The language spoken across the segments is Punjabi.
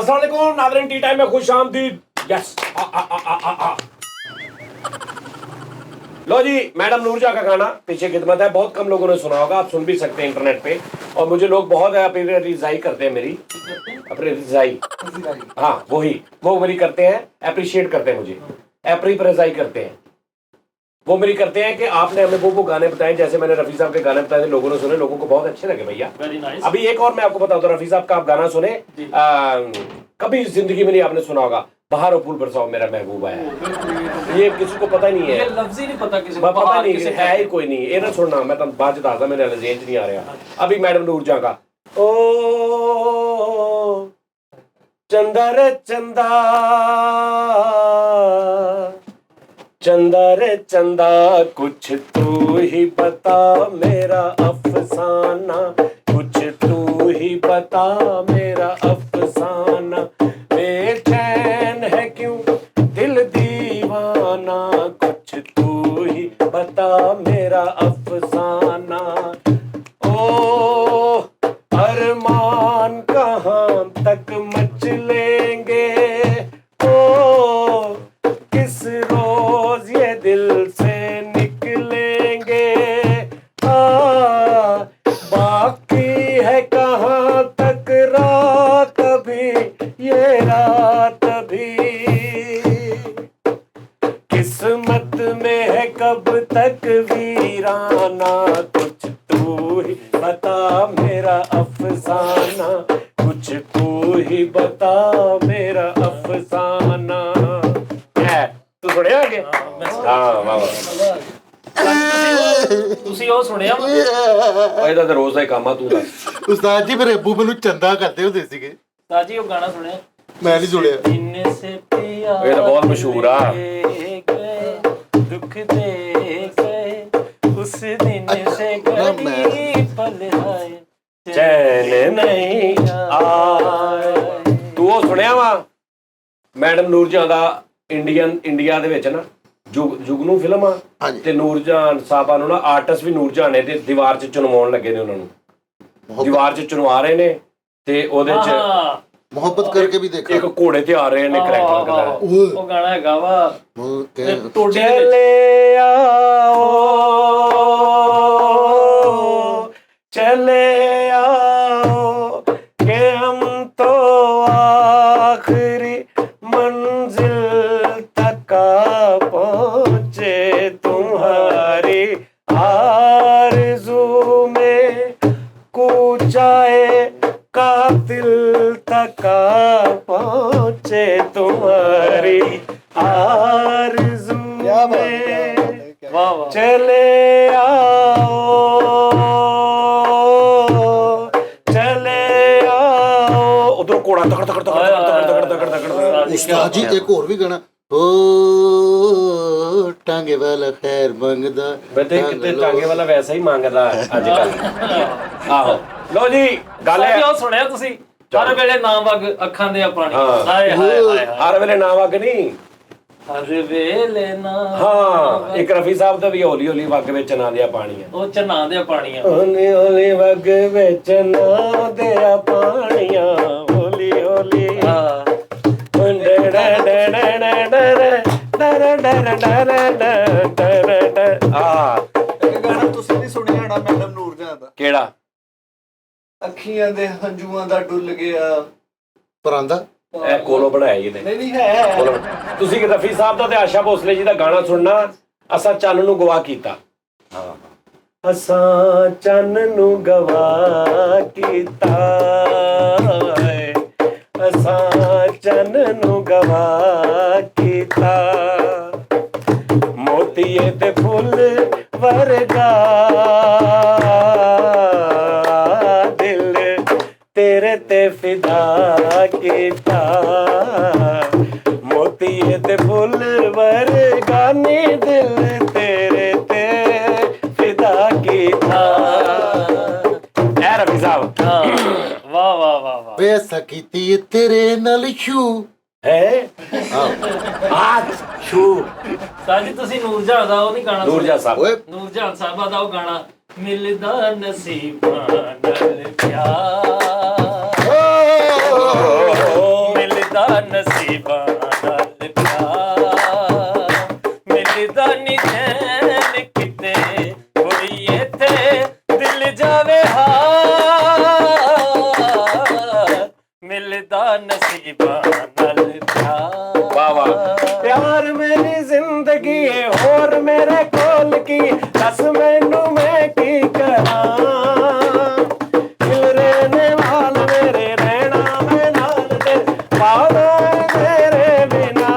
अस्सलाम वालेकुम नाज़रीन, टी टाइम में खुश आमदीद। यस लो जी, मैडम नूरजहां का गाना पीछे खिदमत है। बहुत कम लोगों ने सुना होगा, आप सुन भी सकते हैं इंटरनेट पे। और मुझे लोग बहुत अप्रिशिएट करते हैं, मेरी अप्रिशिएट, हाँ वही वो मेरी करते हैं, अप्रिशिएट करते हैं मुझे, अप्रिशिएट करते हैं वो मेरी करते हैं कि आपने हमें वो गाने बताए, जैसे मैंने रफी साहब के गाने बताए थे, लोगों ने सुने, लोगों को बहुत अच्छे लगे भैया। अभी एक और मैं आपको बताता हूँ, रफी साहब का आप गाना सुने, कभी जिंदगी में नहीं आपने सुना होगा, बहारो फूल बरसाओ मेरा महबूब है। ये किसी को पता नहीं है, ये लफ्ज़ ही नहीं पता किसी को, पता नहीं है ही कोई नहीं। ये ना सुनना, मैं तुम बात बताता, मेरे जेज नहीं आ रहा। अभी मैडम नूरजहां का ओ चंदा रे चंदा, चंदा रे चंदा, कुछ तू ही बता मेरा अफसाना, कुछ तू ही बता मेरा अफसाना, बेचैन है क्यों दिल दीवाना, कुछ तू ही बता मेरा अफसाना। ओ अरमान कहाँ तक मचलेंगे, ओ किस रोज ये दिल से निकलेंगे, बाकी है कहाँ तक रात भी, ये रात भी किस्मत में है कब तक वीराना, कुछ तू ही बता मेरा अफसाना, कुछ तू ही बता मेरा अफसाना। तू सुनिया आगे? हाँ वाह, ਤੁਸੀਂ ਉਹ ਸੁਣਿਆ ਵਾ? ਇਹਦਾ ਤਾਂ ਰੋਜ਼ ਦਾ ਹੀ ਕੰਮ ਆ। ਤੂੰ ਦੱਸ ਉਸਤਾਦ ਜੀ, ਮੇਰੇ ਅੱਬੂ ਮੈਨੂੰ ਚੰਦਾ ਕਰਦੇ ਹੁੰਦੇ ਸੀਗੇ। ਸਾਜੀ ਉਹ ਗਾਣਾ ਸੁਣਿਆ? ਮੈਂ ਨਹੀਂ ਸੁਣਿਆ। ਇੰਨੇ ਸੇ ਪਿਆ ਇਹ ਤਾਂ ਬਹੁਤ ਮਸ਼ਹੂਰ ਆ। ਦੁੱਖ ਦੇ ਗਏ ਉਸ ਦਿਨ ਸੇ ਘੜੀ ਪਲ ਆਏ ਚੈਨ ਨਹੀਂ ਆਏ। ਤੂੰ ਉਹ ਸੁਣਿਆ ਵਾ ਮੈਡਮ ਨੂਰਜਹਾਂ ਦਾ ਇੰਡੀਆ ਦੇ ਵਿੱਚ ਨਾ ਜੁਗਨੂ ਫਿਲਮ ਆ, ਤੇ ਨੂਰਜਹਾਨ ਸਾਹਿਬਾਂ ਨੂੰ ਨਾ ਆਰਟਿਸਟ ਵੀ ਨੂਰਜਹਾਂ ਨੇ ਤੇ ਦੀਵਾਰ 'ਚ ਚੁਣਵਾਉਣ ਲੱਗੇ ਨੇ, ਉਹਨਾਂ ਨੂੰ ਦੀਵਾਰ 'ਚ ਚੁਣਵਾ ਰਹੇ ਨੇ, ਤੇ ਉਹਦੇ 'ਚ ਮੁਹੱਬਤ ਕਰਕੇ ਵੀ ਦੇਖਾ, ਇੱਕ ਘੋੜੇ ਤੇ ਆ ਰਹੇ ਨੇ ਕਰੈਕਟਰ ਕਰਦਾ। ਉਹ ਗਾਣਾ ਹੈਗਾ ਵਾ ਚਲੇ ਆਓ, ਚਲੇ ਆਓ ਕਿ ਹਮ ਤੋ ਆਖਰੀ मंजिल तक पहुंचे, तुम्हारी आरज़ू में कूचाए कातिल तक पहुंचे, तुम्हारी आरज़ू में चले आओ, चले आओ। उधर कोड़ा तकड़ तकड़ तकड़ तकड़ तकड़ तकड़। उस्ताद जी एक और भी गाना, ओ टांगे वाला खैर मंगदा, बते कितने टांगे वाला वैसा ही मांगदा अजकल। आहो लो जी गल है, ਉਹ ਸੁਣਿਆ ਤੁਸੀਂ? ਹਰ ਵੇਲੇ ਨਾਮ ਵਗ ਅੱਖਾਂ ਦੇ ਪਾਣੀ, ਹਾਏ ਹਾਏ ਹਾਏ, ਹਰ ਵੇਲੇ ਨਾ ਵਗ ਨਹੀਂ, ਹਰ ਵੇਲੇ ਨਾ। ਹਾਂ ਇੱਕ ਰਫੀ ਸਾਹਿਬ ਦਾ ਵੀ ਹੌਲੀ ਹੌਲੀ ਵਗ ਵਿੱਚ ਨਾ ਦਿਆ ਪਾਣੀ ਆ, ਉਹ ਚਨਾ ਦੇ ਪਾਣੀਆਂ, ਹੌਲੀ ਹੌਲੀ ਵਗ ਵਿੱਚ ਨਾ ਦਿਆ ਪਾਣੀਆਂ, ਹੌਲੀ ਹੌਲੀ ਗਾਣਾ ਤੁਸੀਂ ਵੀ ਸੁਣਿਆ ਹੋਣਾ ਮੈਡਮ ਨੂਰਜਹਾਂ ਦਾ, ਕਿਹੜਾ? ਅੱਖੀਆਂ ਦੇ ਹੰਝੂਆਂ ਦਾ ਡੁੱਲ ਗਿਆ ਪਰਾਂਦਾ। ਇਹ ਕੋਲੋਂ ਬਣਾਇਆ ਇਹਨੇ। ਨਹੀਂ ਹੈ। ਤੁਸੀਂ ਕਿ ਰਫੀ ਸਾਹਿਬ ਦਾ ਤੇ ਆਸ਼ਾ ਭੋਸਲੇ ਜੀ ਦਾ ਗਾਣਾ ਸੁਣਨਾ, ਅਸਾਂ ਚੰਨ ਨੂੰ ਗਵਾ ਕੀਤਾ, ਅਸਾਂ ਚੰਨ ਨੂੰ ਗਵਾ ਕੀਤਾ, ਅਸਾਂ ਚੰਨ ਨੂੰ ਗਵਾ ਕੀਤਾ, ਮੋਤੀਏ ਤੇ ਫੁੱਲ ਵਰਗਾ ਦਿਲ ਤੇਰੇ ਤੇ ਫਿਦਾ ਕੀਤਾ, ਮੋਤੀਏ ਤੇ ਫੁੱਲ ਵਰਗਾ ਨੀ ਦਿਲ ਤੇਰੇ ਤੇ ਫਿਦਾ ਕੀਤਾ। ਐ ਰਫੀ ਸਾਹਿਬ, ਵਾਹ ਵਾਹ ਵਾਹ ਵਾਹ। ਵੇ ਸਕੀ ਤੇਰੇ ਨਾਲ ਛੂ ਹੈ ਛੂ। ਸਾਜੀ ਤੁਸੀਂ ਨੂਰਜਹਾਨ ਦਾ ਉਹ ਨਹੀਂ ਗਾਣਾ? ਨੂਰਜਹਾਨ ਸਾਹਿਬ, ਓਏ ਨੂਰਜਹਾਨ ਸਾਹਿਬਾ ਦਾ ਉਹ ਗਾਣਾ, ਮਿਲਦਾ ਨਸੀਬਾਂ ਨਾਲ ਪਿਆਰ, जिंदगी होर मेरे कोल की दस मैनू मैं की करा दिल रहने वाल मेरे रहना मैं नाल दे पावा मेरे बिना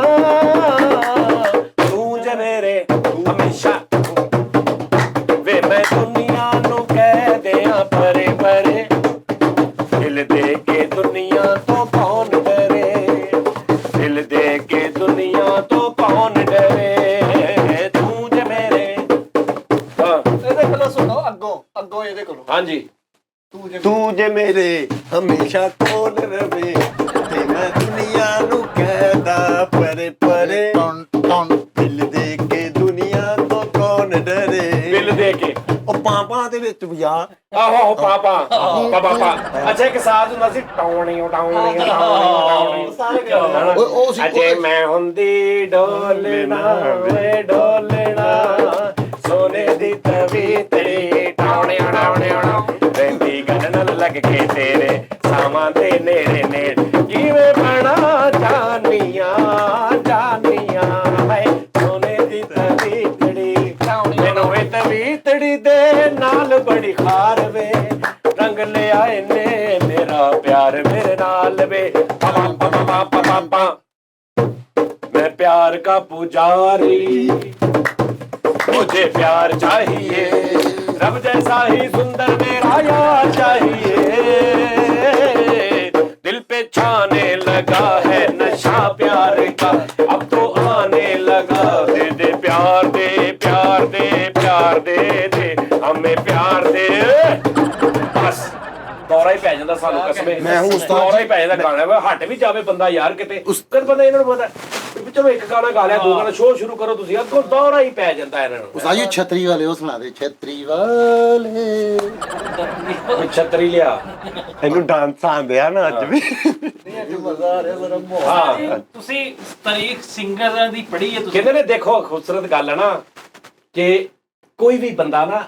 तू जे मेरे हमेशा वे मैं दुनिया नू कह दिया परे परे दिल दे के दुनिया तो कौन डरे दिल दे के दुनिया तो कौन डरे तू जे मेरे ਇਹਦੇ ਕੋਲੋਂ ਸੁਣੋ ਅੱਗੋਂ ਇਹਦੇ ਕੋਲੋਂ हाँ जी ਤੂੰ ਜੇ ਮੇਰੇ ਹਮੇਸ਼ਾ ਕੋਲ ਰਵੇ ਤੇ ਮੈਂ ਦੁਨੀਆ ਨੂੰ ਕਹਿਦਾ ਪਰੇ ਪਰੇ ਟਨ ਟਨ ਦਿਲ ਦੇ ਕੇ ਦੁਨੀਆ ਤੋਂ ਕੌਣ ਡਰੇ बिल दे के ਉਹ ਪਾਪਾ ਦੇ ਵਿੱਚ ਵਿਆਹ आहो पापा पापा अच्छा एक साथ ਹੁੰਦਾ ਸੀ ਟੌਣੀ ਸਾਰੇ ਉਹ ਸੀ ਅਜੇ ਮੈਂ ਹੁੰਦੀ ਡੋਲਣਾ ਵੇ ਡੋਲਣਾ ਸੋਨੇ ਦੀ ਤਵੀ ਤੇਰੀ ਟੌਣੀ ਰਹਿੰਦੀ ਗੱਲ ਨਾਲ ਲੱਗ ਕੇ ਤੇਰੇ ਸਾਵਾਂ ਦੇ ਨੇੜੇ ਨੇੜੇ ਜਿਵੇਂ ਬਣਾ ਜਾਨੀਆਂ ਹੈ ਸੋਨੇ ਦੀ ਤਵੀ ਤੇਰੀ ਮੈਨੂੰ ਇਹ ਤਵੀ ਤੇਰੀ ਦੇ ਨਾਲ ਬੜੀ ਖਾਰ ਵੇ ਰੰਗ ਲਿਆ ਇਹਨੇ ਮੇਰਾ ਪਿਆਰ ਮੇਰੇ ਨਾਲ ਵੇ ਪਾ मैं प्यार का पुजारी मुझे प्यार चाहिए रब जैसा ही सुंदर मेरा यार चाहिए दिल पे छाने लगा है नशा प्यार का अब तो आने लगा दे दे प्यार दे प्यार दे प्यार दे दे हमें प्यार दे बस ਦੌਰਾ ਹੀ ਪੈ ਜਾਂਦਾ ਸਾਨੂੰ ਕਸਮੇ ਮੈਂ ਹੁਣ ਉਸਤਾਦ ਦੌਰਾ ਹੀ ਪੈ ਜਾਂਦਾ ਗਾਣਾ ਵਾ ਹਟ ਵੀ ਜਾਵੇ ਬੰਦਾ ਯਾਰ ਕਿਤੇ ਫਿਰ ਬੰਦਾ ਇਹਨਾਂ ਨੂੰ ਪਤਾ ਵੀ ਚਲੋ ਇੱਕ ਗਾਣਾ ਗਾ ਲਿਆ ਦੋ ਗਾਣਾ ਸ਼ੋਅ ਸ਼ੁਰੂ ਕਰੋ ਤੁਸੀਂ ਅੱਗੋਂ ਦੌਰਾ ਹੀ ਪੈ ਜਾਂਦਾ ਇਹਨਾਂ ਨੂੰ ਉਸਤਾਦ ਜੀ ਛਤਰੀ ਵਾਲੇ ਉਹ ਸੁਣਾ ਦੇ ਛਤਰੀ ਵਾਲੇ ਕੋਈ ਛਤਰੀ ਲਿਆ ਇਹਨੂੰ ਡਾਂਸ ਆਂਦੇ ਆ ਨਾ ਅੱਜ ਵੀ ਮਜ਼ਾ ਆ ਰਿਹਾ ਬੜਾ ਮਾਹੌਲ ਹਾਂ ਤੁਸੀਂ ਤਾਰੀਖ ਸਿੰਗਰਾਂ ਦੀ ਪੜ੍ਹੀ ਹੈ ਤੁਸੀਂ ਕਹਿੰਦੇ ਨੇ ਦੇਖੋ ਖੂਬਸੂਰਤ ਗੱਲ ਹੈ ਨਾ ਕਿ ਕੋਈ ਵੀ ਬੰਦਾ ਨਾ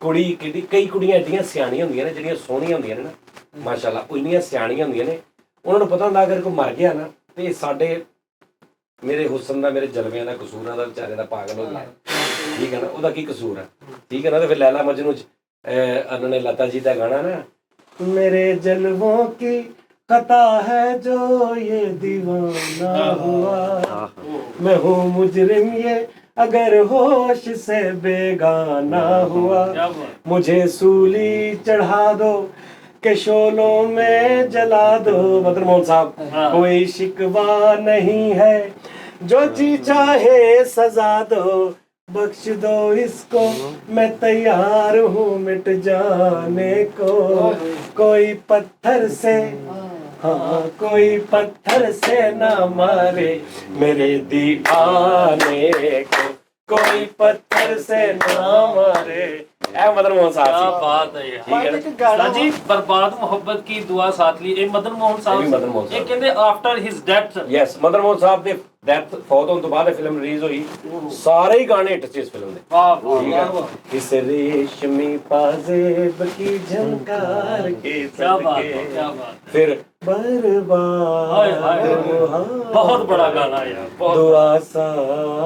ਕੁੜੀ ਕਿਹੜੀ ਕਈ ਕੁੜੀਆਂ ਏਡੀਆਂ ਸਿਆਣੀਆਂ ਹੁੰਦੀਆਂ ਨੇ ਜਿਹੜੀਆਂ ਸੋਹਣੀਆਂ ਹੁੰਦੀਆਂ ਨੇ ਨਾ ਮਾਸ਼ਾਅੱਲਾ ਉਹ ਇੰਨੀਆਂ ਸਿਆਣੀਆਂ ਹੁੰਦੀਆਂ ਨੇ ਉਹਨਾਂ ਨੂੰ ਪਤਾ ਹੁੰਦਾ ਅਗਰ ਕੋਈ ਮਰ ਗਿਆ ਨਾ ਤੇ ਸਾਡੇ ਮੇਰੇ ਹੁਸਨ ਦਾ ਮੇਰੇ ਜਲਵਿਆਂ ਦਾ ਕਸੂਰ ਆ ਦਾ ਵਿਚਾਰੇ ਦਾ ਪਾਗਲ ਹੋ ਗਿਆ ਠੀਕ ਹੈ ਨਾ ਉਹਦਾ ਕੀ ਕਸੂਰ ਹੈ ਠੀਕ ਹੈ ਨਾ ਤੇ ਫਿਰ ਲੈਲਾ ਮਜਨੂ ਚ ਉਹਨਾਂ ਨੇ ਲਤਾ ਜੀ ਦਾ ਗਾਣਾ ਨਾ ਮੇਰੇ ਜਲਵੋਂ ਕੀ खता है जो ये दीवाना हुआ मैं हूँ मुजरिम ये अगर होश से बेगाना हुआ मुझे सूली चढ़ा दो के शोलों में जला दो मदन मोहन साहब कोई शिकवा नहीं है जो जी चाहे सजा दो बख्श दो इसको मैं तैयार हूँ मिट जाने को कोई पत्थर से हाँ कोई पत्थर से ना मारे मेरे दीवाने को कोई पत्थर से ना मारे ए मदन मोहन साहब क्या जी बात है यार ठीक है ਇੱਕ ਗਾਣਾ जी बर्बाद मोहब्बत की दुआ साथ ली ਇਹ ਮਦਨ ਮੋਹਨ ਇਹ ਵੀ ਮਦਨ ਮੋਹਨ ਸਾਹਿਬ ਸਾਹਿਬ। ਇਹ ਕਹਿੰਦੇ ਆਫਟਰ ਹਿਸ ਡੈਥ ਯੈਸ ਮਦਨ ਮੋਹਨ ਸਾਹਿਬ ਦੇ ਡੈਥ ਫੌਤ ਹੋਣ ਤੋਂ ਬਾਅਦ ਇਹ ਫਿਲਮ ਰਿਲੀਜ਼ ਹੋਈ ਸਾਰੇ ਹੀ ਗਾਣੇ ਹਿੱਟ ਸੀ ਇਸ ਫਿਲਮ ਦੇ ਵਾਹ ठीक है इस रेशमी पाजेब की झंकार के क्या बात सदके है क्या बात फिर हाय, हाय, बर्बाद है बहुत बड़ा गाना यार बहुत दुआ सा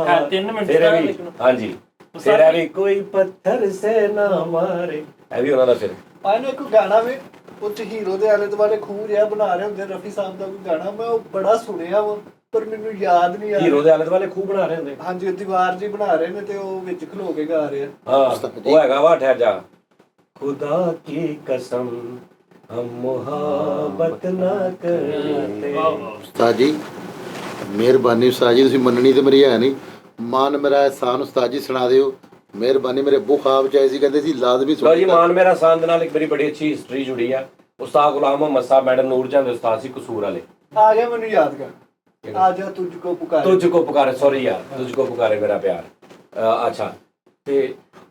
है 3 मिनट फिर का भी लेकिन हाँ जी फिर है भी कोई पत्थर से ना मारे है भी ਉਹਨਾਂ ਦਾ ਫਿਰ ਪਾਇਨੋ ਇੱਕ ਗਾਣਾ ਵੀ ਉੱਚ ਹੀਰੋ ਦੇ ਆਲੇ ਦੁਆਲੇ ਖੂਹ ਜਿਹਾ ਬਣਾ ਰਹੇ ਹੁੰਦੇ ਰਫੀ ਸਾਹਿਬ ਦਾ ਕੋਈ ਗਾਣਾ ਮੈਂ ਉਹ ਬੜਾ ਸੁਣਿਆ ਵਾ ਪਰ ਮੈਨੂੰ ਯਾਦ ਨਹੀਂ ਆ ਹੀਰੋ ਦੇ ਆਲੇ ਦੁਆਲੇ ਖੂਬ ਬਣਾ ਰਹੇ ਹੁੰਦੇ ਹਾਂਜੀ ਉਹ ਦੀਵਾਰ ਜੀ ਬਣਾ ਰਹੇ ਨੇ ਤੇ ਉਹ ਵਿੱਚ ਖਲੋ ਕੇ ਗਾ ਰਹੇ ਆ ਹਾਂ ਉਹ ਹੈਗਾ ਵਾ ਠਹਿਰ ਜਾ खुदा की कसम हम मुहब्बत ना करते ਉਸਤਾਦ ਜੀ ਮਿਹਰਬਾਨੀ ਉਸਤਾਦ ਜੀ ਤੁਸੀਂ ਮੰਨਣੀ ਤੇ ਮੇਰੀ ਹੈ ਨਹੀਂ ਮਾਨ ਮੇਰਾ ਇਹਸਾਨ ਉਸਤਾਦ ਜੀ ਸੁਣਾ ਦਿਓ ਮਿਹਰਬਾਨੀ ਮੇਰੇ ਬੁਖਾਬ ਚਾਹੀ ਸੀ ਕਹਿੰਦੇ ਸੀ ਲਾਜ਼ਮੀ ਲੋ ਜੀ ਮਾਨ ਮੇਰਾ ਸਾਨ ਦੇ ਨਾਲ ਇੱਕ ਬੜੀ ਬੜੀ ਅੱਛੀ ਹਿਸਟਰੀ ਜੁੜੀ ਆ ਉਸਤਾਦ ਗੁਲਾਮ ਮੁਹੰਮਦ ਸਾਹਿਬ ਮੈਡਮ ਨੂਰ ਚੰਦ ਉਸਤਾਦ ਸੀ ਕਸੂਰ ਵਾਲੇ ਆ ਗਿਆ ਮੈਨੂੰ ਯਾਦ ਕਰ ਆ ਜਾ ਤੁਝ ਕੋ ਪੁਕਾਰੇ तुझको पुकारे सॉरी यार तुझको पुकारे मेरा प्यार अच्छा ਤੇ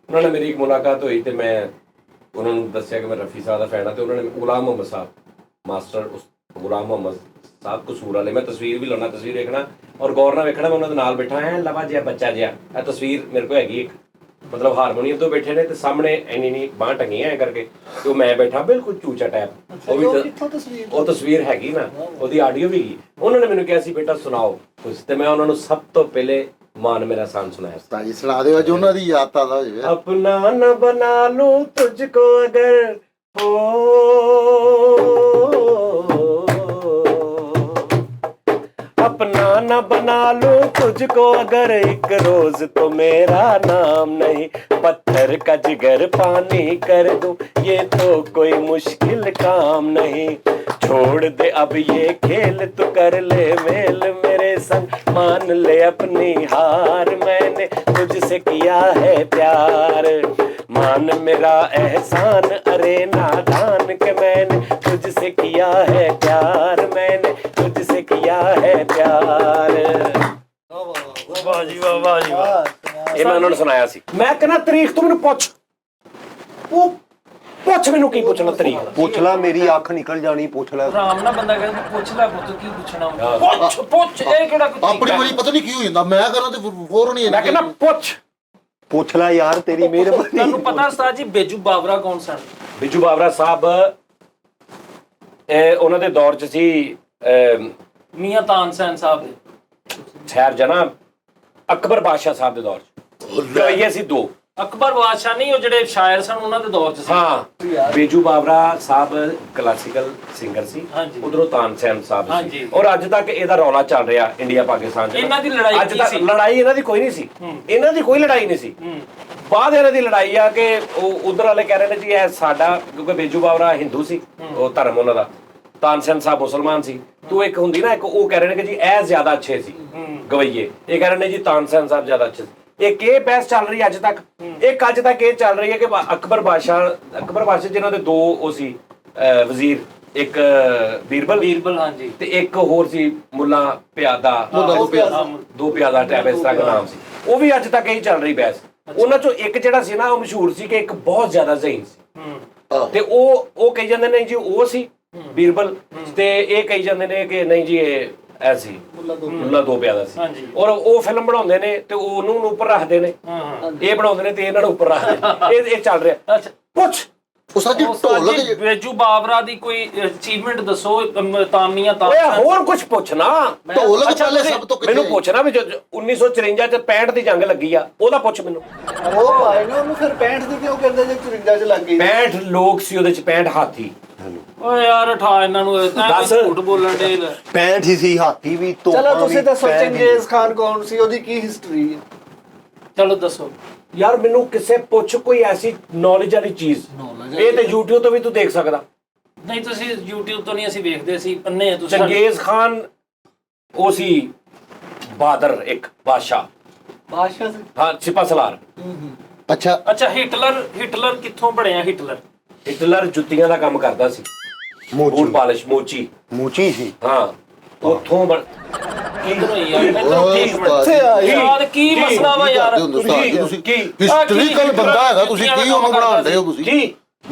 ਉਹਨਾਂ ਨੇ ਮੇਰੀ ਇੱਕ ਮੁਲਾਕਾਤ ਹੋਈ ਤੇ ਮੈਂ ਉਹਨਾਂ ਨੂੰ ਦੱਸਿਆ ਕਿ ਮੈਂ ਰਫੀ ਸਾਹਿਬ ਦਾ ਫੈਨ ਆ ਤੇ ਉਹਨਾਂ ਨੇ ਗੁਲਾਮ ਮੁਹੰਮਦ ਸਾਹਿਬ ਮਾਸਟਰ ਗੁਲਾਮ ਮੁਹੰਮਦ ਸਾਹਿਬ ਕਸੂਰ ਵਾਲੇ ਮੈਂ ਤਸਵੀਰ ਵੀ ਲਾਉਣਾ ਤਸਵੀਰ ਵੇਖਣਾ ਔਰ ਗੌਰ ਨਾਲ ਵੇਖਣਾ ਮੈਂ ਉਹਨਾਂ ਦੇ ਨਾਲ ਬੈਠਾ ਹੈ ਲਵਾ ਜਿਹਾ ਬੱਚਾ ਜਿਹਾ ਇਹ ਤਸਵੀਰ ਮੇਰੇ ਕੋਲ ਹੈਗੀ ਇੱਕ ਮਤਲਬ ਹਾਰਮੋਨੀਅਮ ਤੋਂ ਬੈਠੇ ਨੇ ਤੇ ਸਾਹਮਣੇ ਇੰਨੀ ਨਹੀਂ ਬਾਂਹ ਟੰਗੀਆਂ ਐ ਕਰਕੇ ਤੇ ਉਹ ਮੈਂ ਬੈਠਾ ਬਿਲਕੁਲ ਚੂਚਾ ਟੈਪ ਉਹ ਵੀ ਕਿੱਥੋਂ ਤਸਵੀਰ ਉਹ ਤਸਵੀਰ ਹੈਗੀ ਨਾ ਉਹਦੀ ਆਡੀਓ ਵੀ ਹੈਗੀ ਉਹਨਾਂ ਨੇ ਮੈਨੂੰ ਕਿਹਾ ਸੀ ਬੇਟਾ ਸੁਣਾਓ ਕੁਝ ਤੇ ਮੈਂ ਉਹਨਾਂ ਨੂੰ ਸਭ ਤੋਂ ਪਹਿਲੇ ਮਾਨ ਮੇਰਾ ਸਾਨ ਸੁਣਾਇਆ ਸੀ। ਉਸਤਾਦ ਜੀ ਸੁਣਾ ਦਿਓ ਅੱਜ ਉਹਨਾਂ ਦੀ ਯਾਦ ਤਾਜ਼ਾ ਹੋ ਜਾਵੇ। अपना न बना लूं तुझको अगर हो अपना न बना लूं तुझको अगर एक रोज तो मेरा नाम नहीं पत्थर का जिगर पानी कर दूं ये तो कोई मुश्किल काम नहीं छोड़ दे अब ये खेल तू कर ले मेल मेरे संग मान ले अपनी हार मैंने तुझसे किया है प्यार मान मेरा एहसान अरे नादान के मैंने तुझसे किया है प्यार मैंने तुझसे किया है प्यार। ਵਾਹ ਜੀ ਵਾਹ ਵਾਹ ਜੀ ਵਾਹ। ਇਹ ਮੈਂ ਉਹਨਾਂ ਨੂੰ ਸੁਣਾਇਆ ਸੀ। ਮੈਂ ਕਹਿੰਦਾ ਤਾਰੀਖ ਤੂੰ ਮੈਨੂੰ ਪੁੱਛ, ਉਹ ਪੁੱਛ ਮੈਨੂੰ ਕੀ ਪੁੱਛਣਾ ਤਾਰੀਖ। ਪੁੱਛ ਲੈ, ਮੇਰੀ ਅੱਖ ਨਿਕਲ ਜਾਣੀ, ਪੁੱਛ ਲੈ। ਆਰਾਮ ਨਾਲ ਬੰਦਾ ਕਹਿੰਦਾ ਪੁੱਛ ਲੈ ਪੁੱਤ ਕੀ ਪੁੱਛਣਾ ਪੁੱਛ ਪੁੱਛ ਇਹ ਕਿਹੜਾ ਕੁਝ ਆਪਣੀ ਵਾਰੀ ਪਤਾ ਨਹੀਂ ਕੀ ਹੋ ਜਾਂਦਾ, ਮੈਂ ਕਰਾਂ ਤੇ ਫੋਰਨ ਹੀ ਮੈਂ ਕਹਿੰਦਾ ਪੁੱਛ ਪੁੱਛ ਲੈ ਯਾਰ, ਤੇਰੀ ਮਿਹਰਬਾਨੀ। ਤੁਹਾਨੂੰ ਪਤਾ ਉਸਤਾਦ ਜੀ ਬੇਜੂ ਬਾਵਰਾ ਕੌਣ ਸਨ? ਬਿਜੂ ਬਾਵਰਾ ਸਾਹਿਬ ਉਹਨਾਂ ਦੇ ਦੌਰ 'ਚ ਸੀ ਮੀਆਂ ਤਾਨਸੈਨ ਸਾਹਿਬ ਦੇ ਸ਼ਹਿਰ ਜਨਾ ਅਕਬਰ ਬਾਦਸ਼ਾਹ ਸਾਹਿਬ ਦੇ ਦੌਰ 'ਚ ਗਵਾਈਏ ਸੀ ਦੋ। ਅਕਬਰ ਬਾਦਸ਼ਾਹ ਨਹੀਂ, ਉਹ ਜਿਹੜੇ ਸ਼ਾਇਰ ਸਨ ਉਹਨਾਂ ਦੇ ਦੌਰ 'ਚ ਸੀ। ਹਾਂ ਬਿਜੂ ਬਾਵਰਾ ਸਾਹਿਬ ਕਲਾਸੀਕਲ ਸਿੰਗਰ ਸੀ, ਹਾਂਜੀ। ਉਧਰੋਂ ਤਾਨਸੈਨ ਸਾਹਿਬ ਹਾਂਜੀ। ਸੀ। ਔਰ ਅੱਜ ਤੱਕ ਇਹਦਾ ਰੌਲਾ ਚੱਲ ਰਿਹਾ ਇੰਡੀਆ ਪਾਕਿਸਤਾਨ 'ਚ। ਇਹਨਾਂ ਦੀ ਲੜਾਈ ਅੱਜ ਕੀ ਤੱਕ ਸੀ? ਲੜਾਈ ਇਹਨਾਂ ਦੀ ਕੋਈ ਨਹੀਂ ਸੀ, ਇਹਨਾਂ ਦੀ ਕੋਈ ਲੜਾਈ ਨਹੀਂ ਸੀ। ਬਾਅਦ ਇਹਨਾਂ ਦੀ ਲੜਾਈ ਆ ਕਿ ਉਹ ਉਧਰ ਵਾਲੇ ਕਹਿ ਰਹੇ ਨੇ ਜੀ ਇਹ ਸਾਡਾ, ਕਿਉਂਕਿ ਬਿਜੂ ਬਾਵਰਾ ਹਿੰਦੂ ਸੀ, ਉਹ ਧਰਮ ਉਹਨਾਂ ਦਾ, ਤਾਨਸੈਨ ਸਾਹਿਬ ਮੁਸਲਮਾਨ ਸੀ। ਤੂੰ ਇੱਕ ਹੁੰਦੀ ਨਾ, ਇੱਕ ਉਹ ਕਹਿ ਰਹੇ ਨੇ ਕਿ ਜੀ ਇਹ ਜ਼ਿਆਦਾ ਅੱਛੇ ਸੀ ਗਵਈਏ, ਇਹ ਕਹਿ ਰਹੇ ਨੇ ਜੀ ਤਾਨਸੈਨ ਸਾਹਿਬ ਜ਼ਿਆਦਾ ਅੱਛੇ ਸੀ। ਇੱਕ ਇਹ ਬਹਿਸ ਚੱਲ ਰਹੀ ਅੱਜ ਤੱਕ। ਇੱਕ ਅੱਜ ਤੱਕ ਇਹ ਚੱਲ ਰਹੀ ਹੈ ਕਿ ਅਕਬਰ ਬਾਦਸ਼ਾਹ ਜਿਨ੍ਹਾਂ ਦੇ ਦੋ ਉਹ ਸੀ ਵਜ਼ੀਰ, ਇੱਕ ਬੀਰਬਲ ਹਾਂਜੀ, ਤੇ ਇੱਕ ਹੋਰ ਸੀ ਮੁੱਲਾ ਪਿਆਦਾ, ਦੋ ਪਿਆਦਾ ਟੈਬ ਇਸ ਤਰ੍ਹਾਂ ਦਾ ਨਾਮ ਸੀ। ਉਹ ਵੀ ਅੱਜ ਤੱਕ ਇਹੀ ਚੱਲ ਰਹੀ ਬਹਿਸ। ਉਹਨਾਂ ਚੋਂ ਇੱਕ ਜਿਹੜਾ ਸੀ ਨਾ ਉਹ ਮਸ਼ਹੂਰ ਸੀ ਕਿ ਇੱਕ ਬਹੁਤ ਜ਼ਿਆਦਾ ਜ਼ਹੀਨ ਸੀ, ਤੇ ਉਹ ਕਹੀ ਜਾਂਦੇ ਨੇ ਜੀ ਉਹ ਸੀ ਬੀਰਬਲ, ਤੇ ਇਹ ਕਹੀ ਜਾਂਦੇ ਨੇ ਕਿ ਨਹੀਂ ਜੀ ਇਹ ਐਸੀ ਮੁੱਲਾ ਦੋ ਪਿਆਦਾ ਸੀ। ਔਰ ਉਹ ਫਿਲਮ ਬਣਾਉਂਦੇ ਨੇ ਤੇ ਉਹਨੂੰ ਉੱਪਰ ਰੱਖਦੇ ਨੇ, ਇਹ ਬਣਾਉਂਦੇ ਨੇ ਤੇ ਇਹਨਾਂ ਨੂੰ ਉੱਪਰ ਰੱਖਦੇ ਨੇ। ਇਹ ਚੱਲ ਰਿਹਾ। ਪੁੱਛ ਉਸਤਾਦ ਜੀ ਢੋਲਕ ਬੇਜੂ ਬਾਵਰਾ ਦੀ ਕੋਈ ਅਚੀਵਮੈਂਟ ਦੱਸੋ। ਤਾਨੀਆਂ ਓਏ ਹੋਰ ਕੁਝ ਪੁੱਛਣਾ। ਢੋਲਕ ਪਹਿਲੇ ਸਭ ਤੋਂ ਮੈਨੂੰ ਪੁੱਛਣਾ ਵੀ 1954 ਚ 65 ਦੀ ਜੰਗ ਲੱਗੀ ਆ, ਉਹਦਾ ਪੁੱਛ ਮੈਨੂੰ। ਉਹ ਭਾਈ ਨੇ ਉਹਨੂੰ ਫਿਰ 65 ਦੀ ਕਿਉਂ ਕਹਿੰਦੇ ਜੇ 54 ਚ ਲੱਗ ਗਈ? 65 ਲੋਕ ਸੀ ਉਹਦੇ ਚ, 65 ਹਾਥੀ। ਓਏ ਯਾਰ ਉਠਾ ਇਹਨਾਂ ਨੂੰ, ਦੱਸ। ਝੂਠ ਬੋਲਣ ਦੇ। 65 ਹੀ ਸੀ, ਹਾਥੀ ਵੀ, ਤੋਪਾਂ ਚਲੋ ਵੀ, ਤੁਸੀਂ ਦੱਸੋ ਚੰਗੇਜ਼ ਖਾਨ ਕੌਣ ਸੀ, ਉਹਦੀ ਕੀ ਹਿਸਟਰੀ ਹੈ? ਚਲੋ ਦੱਸੋ ਯਾਰ ਮੈਨੂੰ ਕਿਸੇ ਪੁੱਛ ਕੋਈ ਐਸੀ ਨੌਲੇਜ ਵਾਲੀ ਚੀਜ਼, ਇਹ ਤੇ YouTube ਤੋਂ ਵੀ ਤੂੰ ਦੇਖ ਸਕਦਾ। ਨਹੀਂ ਤੁਸੀਂ YouTube ਤੋਂ ਨਹੀਂ, ਅਸੀਂ ਵੇਖਦੇ ਸੀ ਪੰਨੇ ਆ ਤੁਸੀਂ। ਚੰਗੇਜ਼ ਖਾਨ ਉਹ ਸੀ ਬਹਾਦਰ, ਇੱਕ ਬਾਦਸ਼ਾਹ ਸੀ। ਹਾਂ, ਸਿਪਾ ਸਲਾਰ। ਅੱਛਾ ਅੱਛਾ ਹਿਟਲਰ ਕਿੱਥੋਂ ਬਣਿਆ? ਹਿਟਲਰ ਜੁੱਤੀਆਂ ਦਾ ਕੰਮ ਕਰਦਾ ਸੀ, ਬੂਟ ਪਾਲਿਸ਼, ਮੂਚੀ ਸੀ। ਹਾਂ ਉੱਥੋਂ ਯਾਰ ਕੀ ਮਸਲਾ ਵਾ ਯਾਰ? ਤੁਸੀਂ ਹਿਸਟੋਰੀਕਲ ਬੰਦਾ ਹੈਗਾ, ਤੁਸੀਂ ਕੀ ਉਹਨੂੰ ਬਣਾਉਂਦੇ ਹੋ? ਤੁਸੀਂ ਕੀ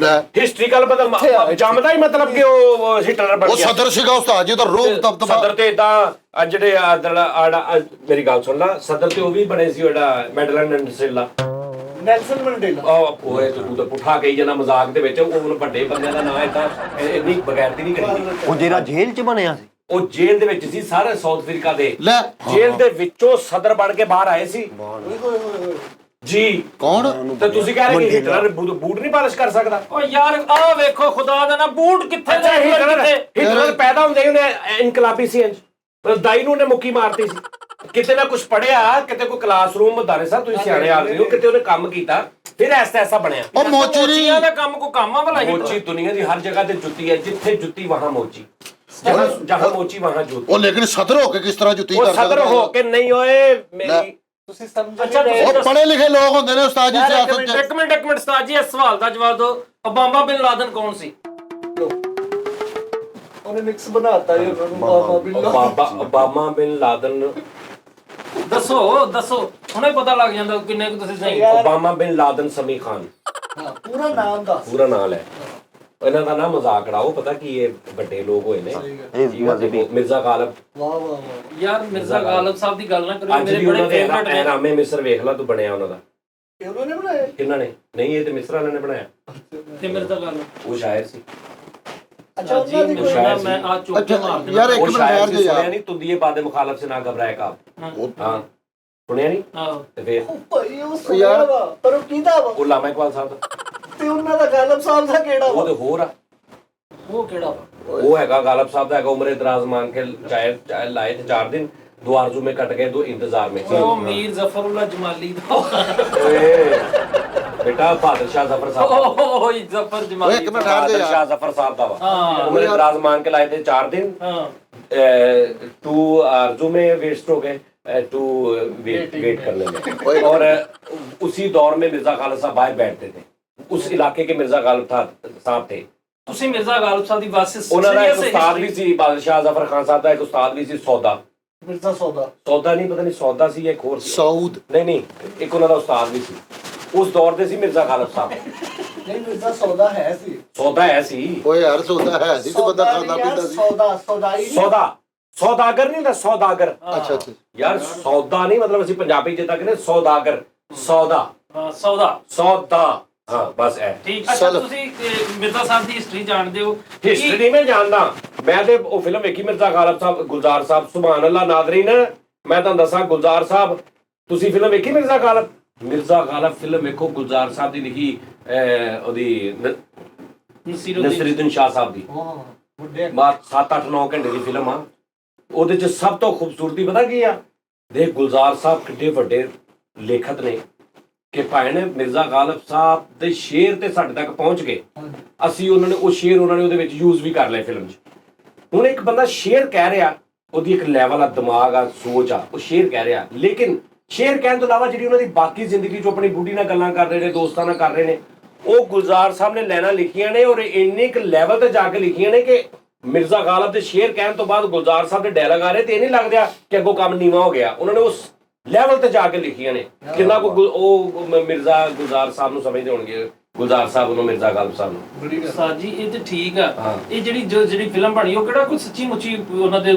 ਹਿਸਟਰੀਕਲ ਬਦਲ ਜੰਮਦਾ ਹੀ ਮਤਲਬ ਕਿ ਉਹ ਹਿਟਲਰ ਬਣ ਗਿਆ। ਉਹ ਸਦਰ ਸੀਗਾ ਉਸਤਾਦ ਜੀ, ਤਾਂ ਰੋਬ ਦਬਦਬਾ ਸਦਰ ਤੇ ਇਦਾਂ ਜਿਹੜੇ ਮੇਰੀ ਗੱਲ ਸੁਣ ਲਾ, ਸਦਰ ਤੇ ਉਹ ਵੀ ਬਣੇ ਸੀ, ਜਿਹੜਾ ਮੈਡਲਨ ਮੰਡੇਲਾ, ਨੈਲਸਨ ਮੰਡੇਲਾ। ਉਹ ਤੂੰ ਤਾਂ ਪੁੱਠਾ ਕਹੀ ਜਾਂਦਾ ਮਜ਼ਾਕ ਦੇ ਵਿੱਚ। ਉਹ ਵੱਡੇ ਬੰਦਿਆਂ ਦਾ ਨਾਂ ਇਦਾਂ ਇੰਨੀ ਬਗੈਰਤੀ ਨਹੀਂ ਕਰੀ। ਉਹ ਜਿਹੜਾ ਜੇਲ੍ਹ 'ਚ ਬਣਿਆ ਸੀ, ਉਹ ਜੇਲ੍ਹ ਦੇ ਵਿੱਚ ਸੀ, ਸਾਰੇ ਸਾਊਥ ਅਫਰੀਕਾ ਦੇ ਲੈ ਜੇਲ੍ਹ ਦੇ ਵਿੱਚੋਂ ਸਦਰ ਬਣ ਕੇ ਬਾਹਰ ਆਏ ਸੀ ਜੀ। ਕੌਣ? ਤੇ ਤੁਸੀਂ ਕਹਿ ਰਹੇ ਕਿ ਹਿਟਲਰ ਬੂਟ ਨਹੀਂ ਪਾਲਿਸ਼ ਕਰ ਸਕਦਾ? ਓ ਯਾਰ ਆਹ ਵੇਖੋ ਖੁਦਾ ਦਾ ਨਾ, ਬੂਟ ਕਿੱਥੇ ਅੱਛਾ ਨੇ? ਹਿਟਲਰ ਪੈਦਾ ਹੁੰਦੇ ਹੀ ਉਹਨੇ ਇਨਕਲਾਬੀ ਸੀ, ਦਾਈ ਨੂੰ ਉਹਨੇ ਮੁੱਕੀ ਮਾਰਤੀ ਸੀ। ਕਿਤੇ ਨਾ ਕੁਝ ਪੜਿਆ, ਕਿਤੇ ਕੋਈ ਕਲਾਸਰੂਮ ਮਦਾਰੇ ਸਾਹਿਬ, ਤੁਸੀਂ ਸਿਆਣੇ ਆਦਮੀ ਹੋ, ਕਿਤੇ ਉਹਨੇ ਕੰਮ ਕੀਤਾ, ਫਿਰ ਐਸਾ ਬਣਿਆ। ਉਹ ਮੋਚੀ ਦਾ ਕੰਮ ਕੋ ਕੰਮ ਆ ਭਲਾ? ਮੋਚੀ ਦੁਨੀਆ ਦੀ ਹਰ ਜਗ੍ਹਾ ਤੇ ਜੁੱਤੀ ਹੈ, ਜਿੱਥੇ ਜੁੱਤੀ ਵਹਾਂ ਮੋਚੀ, ਜਹਾਂ ਮੋਚੀ ਵਹਾਂ ਜੁੱਤੀ। ਉਹ ਲੇਕਿਨ ਸਦਰ ਹੋ ਕੇ ਕਿਸ ਤਰ੍ਹਾਂ ਜੁੱਤੀ ਕਰ ਉਹ ਸਦਰ ਹੋ ਕੇ ਨਹੀਂ ਓਏ ਮੇਰੀ। ਤੁਸੀਂ ਸਮਝ ਅੱਛਾ ਉਹ ਪੜ੍ਹੇ ਲਿਖੇ ਲੋਕ ਹੁੰਦੇ ਨੇ ਉਸਤਾਦ ਜੀ ਸਿਆਸਤ 'ਚ। ਇੱਕ ਮਿੰਟ ਉਸਤਾਦ ਜੀ, ਇਸ ਸਵਾਲ ਦਾ ਜਵਾਬ ਦਿਓ। ਓਬਾਮਾ ਬਿਨ ਲਾਦਨ ਕੌਣ ਸੀ? ਉਹਨੇ ਮਿਕਸ ਬਣਾਤਾ ਜੀ ਉਹਨਾਂ ਨੂੰ। ਓਬਾਮਾ ਬਿਨ ਲਾਦਨ ਦੱਸੋ ਹੁਣੇ ਪਤਾ ਲੱਗ ਜਾਂਦਾ ਕਿੰਨੇ ਕੁ ਤੁਸੀਂ ਸਹੀ। ਓਬਾਮਾ ਬਿਨ ਲਾਦਨ ਸਮੀ ਖਾਨ, ਪੂਰਾ ਨਾਮ ਦੱਸ। ਪੂਰਾ ਨਾਮ ਹੈ ਇਹਨਾਂ ਦਾ। ਨਾ ਮਜ਼ਾਕ ਉਡਾਓ, ਪਤਾ ਕੀ ਇਹ ਵੱਡੇ ਲੋਕ ਹੋਏ ਨੇ। ਮਿਰਜ਼ਾ ਗਾਲਬ। ਵਾਹ ਵਾਹ ਵਾਹ ਯਾਰ ਮਿਰਜ਼ਾ ਗਾਲਬ ਸਾਹਿਬ ਦੀ ਗੱਲ ਨਾ ਕਰੋ, ਅੱਜ ਮੇਰੇ ਵੀ ਬੜੇ ਉਹਨਾਂ ਦੇ ਫੇਵਰਟ ਨੇ। ਰਾਮੇ ਮਿਸਰ ਵੇਖ ਲਾ ਤੂੰ, ਬਣਿਆ ਉਹਨਾਂ ਦਾ। ਇਹ ਉਹਨਾਂ ਨੇ ਬਣਾਇਆ? ਕਿਹਨਾਂ ਨੇ? ਨਹੀਂ, ਇਹ ਤੇ ਮਿਸਰ ਵਾਲਿਆਂ ਨੇ ਬਣਾਇਆ। ਤੇ ਮਿਰਜ਼ਾ ਗਾਲਬ ਉਹ ਸ਼ਾਇਰ ਸੀ। ਅੱਛਾ ਉਹਨਾਂ ਦੀ तो ਕੋਈ शायद मैं आज चौके अच्छा, मार देना। यार एक वो मिनट शायद ठहर से जा सुनिया यार नहीं तुंदी बात मुखालफ से ना घबराए का वो- हाँ सुनिया नहीं ਆਹੋ। ਤੇ ਫਿਰ ਉਹ ਭਾਈ ਉਹ ਸੁਣਿਆ ਵਾ ਪਰ ਉਹ ਕਿਹਦਾ ਵਾ ਉਹ ਲਾਮਾ ਇਕਬਾਲ ਸਾਹਿਬ ਦਾ ਤੇ ਉਹਨਾਂ ਦਾ ਗਾਲਬ ਸਾਹਿਬ ਦਾ ਕਿਹੜਾ ਉਹ ਵਾ ਤੇ ਹੋਰ ਆ ਉਹ ਕਿਹੜਾ ਵਾ? ਉਹ ਹੈਗਾ गालिब साहब ਦਾ ਹੈਗਾ उम्र दराज मांग के चाहे चाहे लाए थे 4 दिन 2 आरज़ू में कट गए 2 इंतजार में ਉਹ ਮੀਰ ਜ਼ਫਰੁल्ला ਜਮਾਲੀ ਦਾ ओए, बेटा बहादुर शाह जफर साहब ਓਏ ਜ਼ਫਰ ओए ਜਮਾਲੀ एक मिनट ठहर बहादुर जा शाह यार जफर साहब का हाँ। उम्र दराज मांग के लाए थे 4 दिन ਹਾਂ 2 आरज़ू में वेस्ट हो गए 2 वेट करने में और उसी दौर में मिर्जा गालिब साहब बाहर बैठते थे उस इलाके के मिर्जा गालिब साहब थे ਤੁਸੀਂ ਮਿਰਜ਼ਾ ਗਾਲਿਬ ਸਾਹਿਬ ਦੀ ਵਾਸਿਸ ਉਹਨਾਂ ਦਾ ਇੱਕ ਉਸਤਾਦ ਵੀ ਸੀ ਬਹਾਦਰ ਸ਼ਾਹ ਜ਼ਫਰ ਖਾਨ ਸਾਹਿਬ ਦਾ ਇੱਕ ਉਸਤਾਦ ਵੀ ਸੀ ਸੌਦਾ ਮਿਰਜ਼ਾ ਸੌਦਾ ਸੌਦਾ ਨਹੀਂ ਪਤਾ ਨਹੀਂ ਸੌਦਾ ਸੀ ਜਾਂ ਇੱਕ ਹੋਰ ਸੀ सऊद ਨਹੀਂ ਇੱਕ ਉਹਨਾਂ ਦਾ ਉਸਤਾਦ ਵੀ ਸੀ ਉਸ ਦੌਰ ਦੇ ਸੀ ਮਿਰਜ਼ਾ ਗਾਲਿਬ ਸਾਹਿਬ ਨਹੀਂ ਮਿਰਜ਼ਾ ਸੌਦਾ ਹੈ ਸੀ ਸੌਦਾ ਹੈ ਸੀ ओए यार सौदा है सी तो बंदा खांदा ਯਾਰ, पींदा सी ਸੌਦਾ ਸੌਦਾਈ ਨਹੀਂ। ਸੌਦਾ ਸੌਦਾਗਰ ਨਹੀਂ ਹੁੰਦਾ ਸੌਦਾਗਰ अच्छा अच्छा ਯਾਰ ਸੌਦਾ ਨਹੀਂ ਮਤਲਬ ਅਸੀਂ ਪੰਜਾਬੀ ਚ ਤਾਂ ਕਹਿੰਦੇ ਸੌਦਾਗਰ ਸੌਦਾ ਹਾਂ ਸੌਦਾ ਸੌਦਾ ਹਾਂ ਬਸ ਐ ਠੀਕ ਅੱਛਾ ਚਲੋ। ਤੁਸੀਂ ਮਿਰਜ਼ਾ ਸਾਹਿਬ ਦੀ ਹਿਸਟਰੀ ਜਾਣਦੇ ਹੋ ਹਿਸਟਰੀ ਨਹੀਂ ਮੈਂ ਜਾਣਦਾ ਮੈਂ ਤੇ ਉਹ ਫਿਲਮ ਵੇਖੀ ਮਿਰਜ਼ਾ ਗਾਲਿਬ ਸਾਹਿਬ ਗੁਲਜ਼ਾਰ ਸਾਹਿਬ ਸੁਭਾਨ ਅੱਲਾਹ ਨਾਜ਼ਰੀਨ ਮੈਂ ਤੁਹਾਨੂੰ ਦੱਸਾਂ ਗੁਲਜ਼ਾਰ ਸਾਹਿਬ ਤੁਸੀਂ ਫਿਲਮ ਵੇਖੀ ਮਿਰਜ਼ਾ ਗਾਲਿਬ ਫਿਲਮ ਵੇਖੋ ਗੁਲਜ਼ਾਰ ਸਾਹਿਬ ਦੀ ਲਿਖੀ ਉਹਦੀ ਨਸਰੁਦੀਨ ਸ਼ਾਹ ਸਾਹਿਬ ਦੀ ਹਾਂ ਮੁੰਡੇ ਬਾਤ 7-8-9 ਘੰਟੇ ਦੀ ਫਿਲਮ ਆ ਉਹਦੇ ਚ ਸਭ ਤੋਂ ਖੂਬਸੂਰਤੀ ਪਤਾ ਕੀ ਆ ਦੇਖ ਗੁਲਜ਼ਾਰ ਸਾਹਿਬ ਕਿੱਡੇ ਵੱਡੇ ਲੇਖਕ ਨੇ ਕਿ ਭਾਈ ਨੇ ਮਿਰਜ਼ਾ ਗਾਲਿਬ ਸਾਹਿਬ ਦੇ ਸ਼ੇਰ ਤੇ ਸਾਡੇ ਤੱਕ ਪਹੁੰਚ ਗਏ ਅਸੀਂ ਉਹਨਾਂ ਨੇ ਉਹ ਸ਼ੇਰ ਉਹਨਾਂ ਨੇ ਉਹਦੇ ਵਿੱਚ ਯੂਜ਼ ਵੀ ਕਰ ਲਏ ਫਿਲਮ 'ਚ ਹੁਣ ਇੱਕ ਬੰਦਾ ਸ਼ੇਰ ਕਹਿ ਰਿਹਾ ਉਹਦੀ ਇੱਕ ਲੈਵਲ ਆ ਦਿਮਾਗ ਆ ਸੋਚ ਆ ਉਹ ਸ਼ੇਰ ਕਹਿ ਰਿਹਾ ਲੇਕਿਨ ਸ਼ੇਰ ਕਹਿਣ ਤੋਂ ਇਲਾਵਾ ਜਿਹੜੀ ਉਹਨਾਂ ਦੀ ਬਾਕੀ ਜ਼ਿੰਦਗੀ 'ਚ ਆਪਣੀ ਬੁੱਢੀ ਨਾਲ ਗੱਲਾਂ ਕਰ ਰਹੇ ਨੇ ਦੋਸਤਾਂ ਨਾਲ ਕਰ ਰਹੇ ਨੇ ਉਹ ਗੁਲਜ਼ਾਰ ਸਾਹਿਬ ਨੇ ਲੈਣਾ ਲਿਖੀਆਂ ਨੇ ਔਰ ਇੰਨੇ ਇੱਕ ਲੈਵਲ ਤੇ ਜਾ ਕੇ ਲਿਖੀਆਂ ਨੇ ਕਿ ਮਿਰਜ਼ਾ ਗਾਲਿਬ ਦੇ ਸ਼ੇਰ ਕਹਿਣ ਤੋਂ ਬਾਅਦ ਗੁਲਜ਼ਾਰ ਸਾਹਿਬ ਦੇ ਡਾਇਲੌਗ ਆ ਰਹੇ ਤੇ ਇਹ ਨਹੀਂ ਲੱਗਦਾ ਕਿ ਅੱਗੋਂ ਕੰਮ ਨੀਵਾ ਹੋ ਗਿਆ ਉਹਨਾਂ ਨੇ ਉਸ ਲੈਵਲ ਤੇ ਜਾ ਕੇ ਲਿਖੀਆਂ ਨੇ ਕਿੰਨਾ ਕੋ ਉਹ ਮਿਰਜ਼ਾ ਗੁਲਜ਼ਾਰ ਸਾਹਿਬ ਨੂੰ ਸਮਝਦੇ ਹੋਣਗੇ ਗੁਲਜ਼ਾਰ ਸਾਹਿਬ ਨੂੰ ਮਿਰਜ਼ਾ ਗਾਲਿਬ ਸਾਹਿਬ ਨੂੰ ਉਸਤਾਦ ਜੀ ਇਹ ਤੇ ਠੀਕ ਆ ਹਾਂ। ਇਹ ਜਿਹੜੀ ਫਿਲਮ ਬਣੀ ਉਹ ਕਿਹੜਾ ਕੋਈ ਸੱਚੀ ਮੁੱਚੀ ਉਹਨਾਂ ਦੇ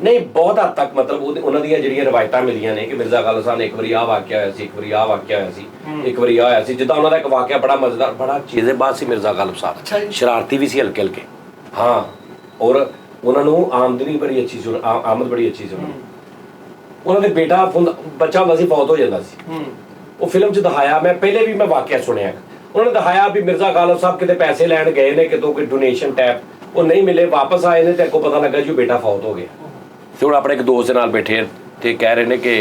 ਨਹੀਂ ਬਹੁਤ ਹੱਦ ਤੱਕ ਮਤਲਬ ਉਹਨਾਂ ਦੀਆਂ ਜਿਹੜੀਆਂ ਰਵਾਇਤਾਂ ਮਿਲੀਆਂ ਨੇ ਕਿ ਮਿਰਜ਼ਾ ਗਾਲਿਬ ਸਾਹਿਬ ਨੇ ਇੱਕ ਵਾਰੀ ਆਹ ਵਾਕਿਆ ਹੋਇਆ ਸੀ ਇੱਕ ਵਾਰੀ ਆਹ ਵਾਕਿਆ ਹੋਇਆ ਸੀ ਇੱਕ ਵਾਰੀ ਆਹ ਹੋਇਆ ਸੀ ਜਿੱਦਾਂ ਉਹਨਾਂ ਦਾ ਇੱਕ ਵਾਕਿਆ ਬੜਾ ਮਜ਼ੇਦਾਰ ਬੜਾ ਚੀਜ਼ੇਬਾਜ਼ ਸੀ ਮਿਰਜ਼ਾ ਗਾਲਿਬ ਅੱਛਾ ਸਾਹਿਬ ਜੀ। ਸ਼ਰਾਰਤੀ ਵੀ ਸੀ ਹਲਕੇ ਹਲਕੇ ਹਾਂ ਔਰ ਉਹਨਾਂ ਨੂੰ ਆਮਦਨੀ ਬੜੀ ਅੱਛੀ ਸੀ ਆਮਦ ਬੜੀ ਅੱਛੀ ਸੀ ਉਹਨਾਂ ਦੇ ਬੇਟਾ ਬੱਚਾ ਹੁੰਦਾ ਸੀ ਫੌਤ ਹੋ ਜਾਂਦਾ ਸੀ ਉਹ ਫਿਲਮ 'ਚ ਦਿਖਾਇਆ ਮੈਂ ਪਹਿਲੇ ਵੀ ਮੈਂ ਵਾਕਿਆ ਸੁਣਿਆ ਉਹਨਾਂ ਨੇ ਦਿਖਾਇਆ ਵੀ ਮਿਰਜ਼ਾ ਗਾਲਿਬ ਸਾਹਿਬ ਕਿਤੇ ਪੈਸੇ ਲੈਣ ਗਏ ਨੇ ਕਿਤੋਂ ਕੋਈ ਡੋਨੇਸ਼ਨ ਟੈਪ ਉਹ ਨਹੀਂ ਮਿਲੇ ਵਾਪਸ ਆਏ ਨੇ ਤੇ ਅੱਗੋਂ ਪਤਾ ਲੱਗਾ ਜੀ ਉਹ ਬੇਟਾ ਫੌਤ ਹੋ ਗਿਆ ਤੇ ਹੁਣ ਆਪਣੇ ਇੱਕ ਦੋਸਤ ਦੇ ਨਾਲ ਬੈਠੇ ਤੇ ਕਹਿ ਰਹੇ ਨੇ ਕਿ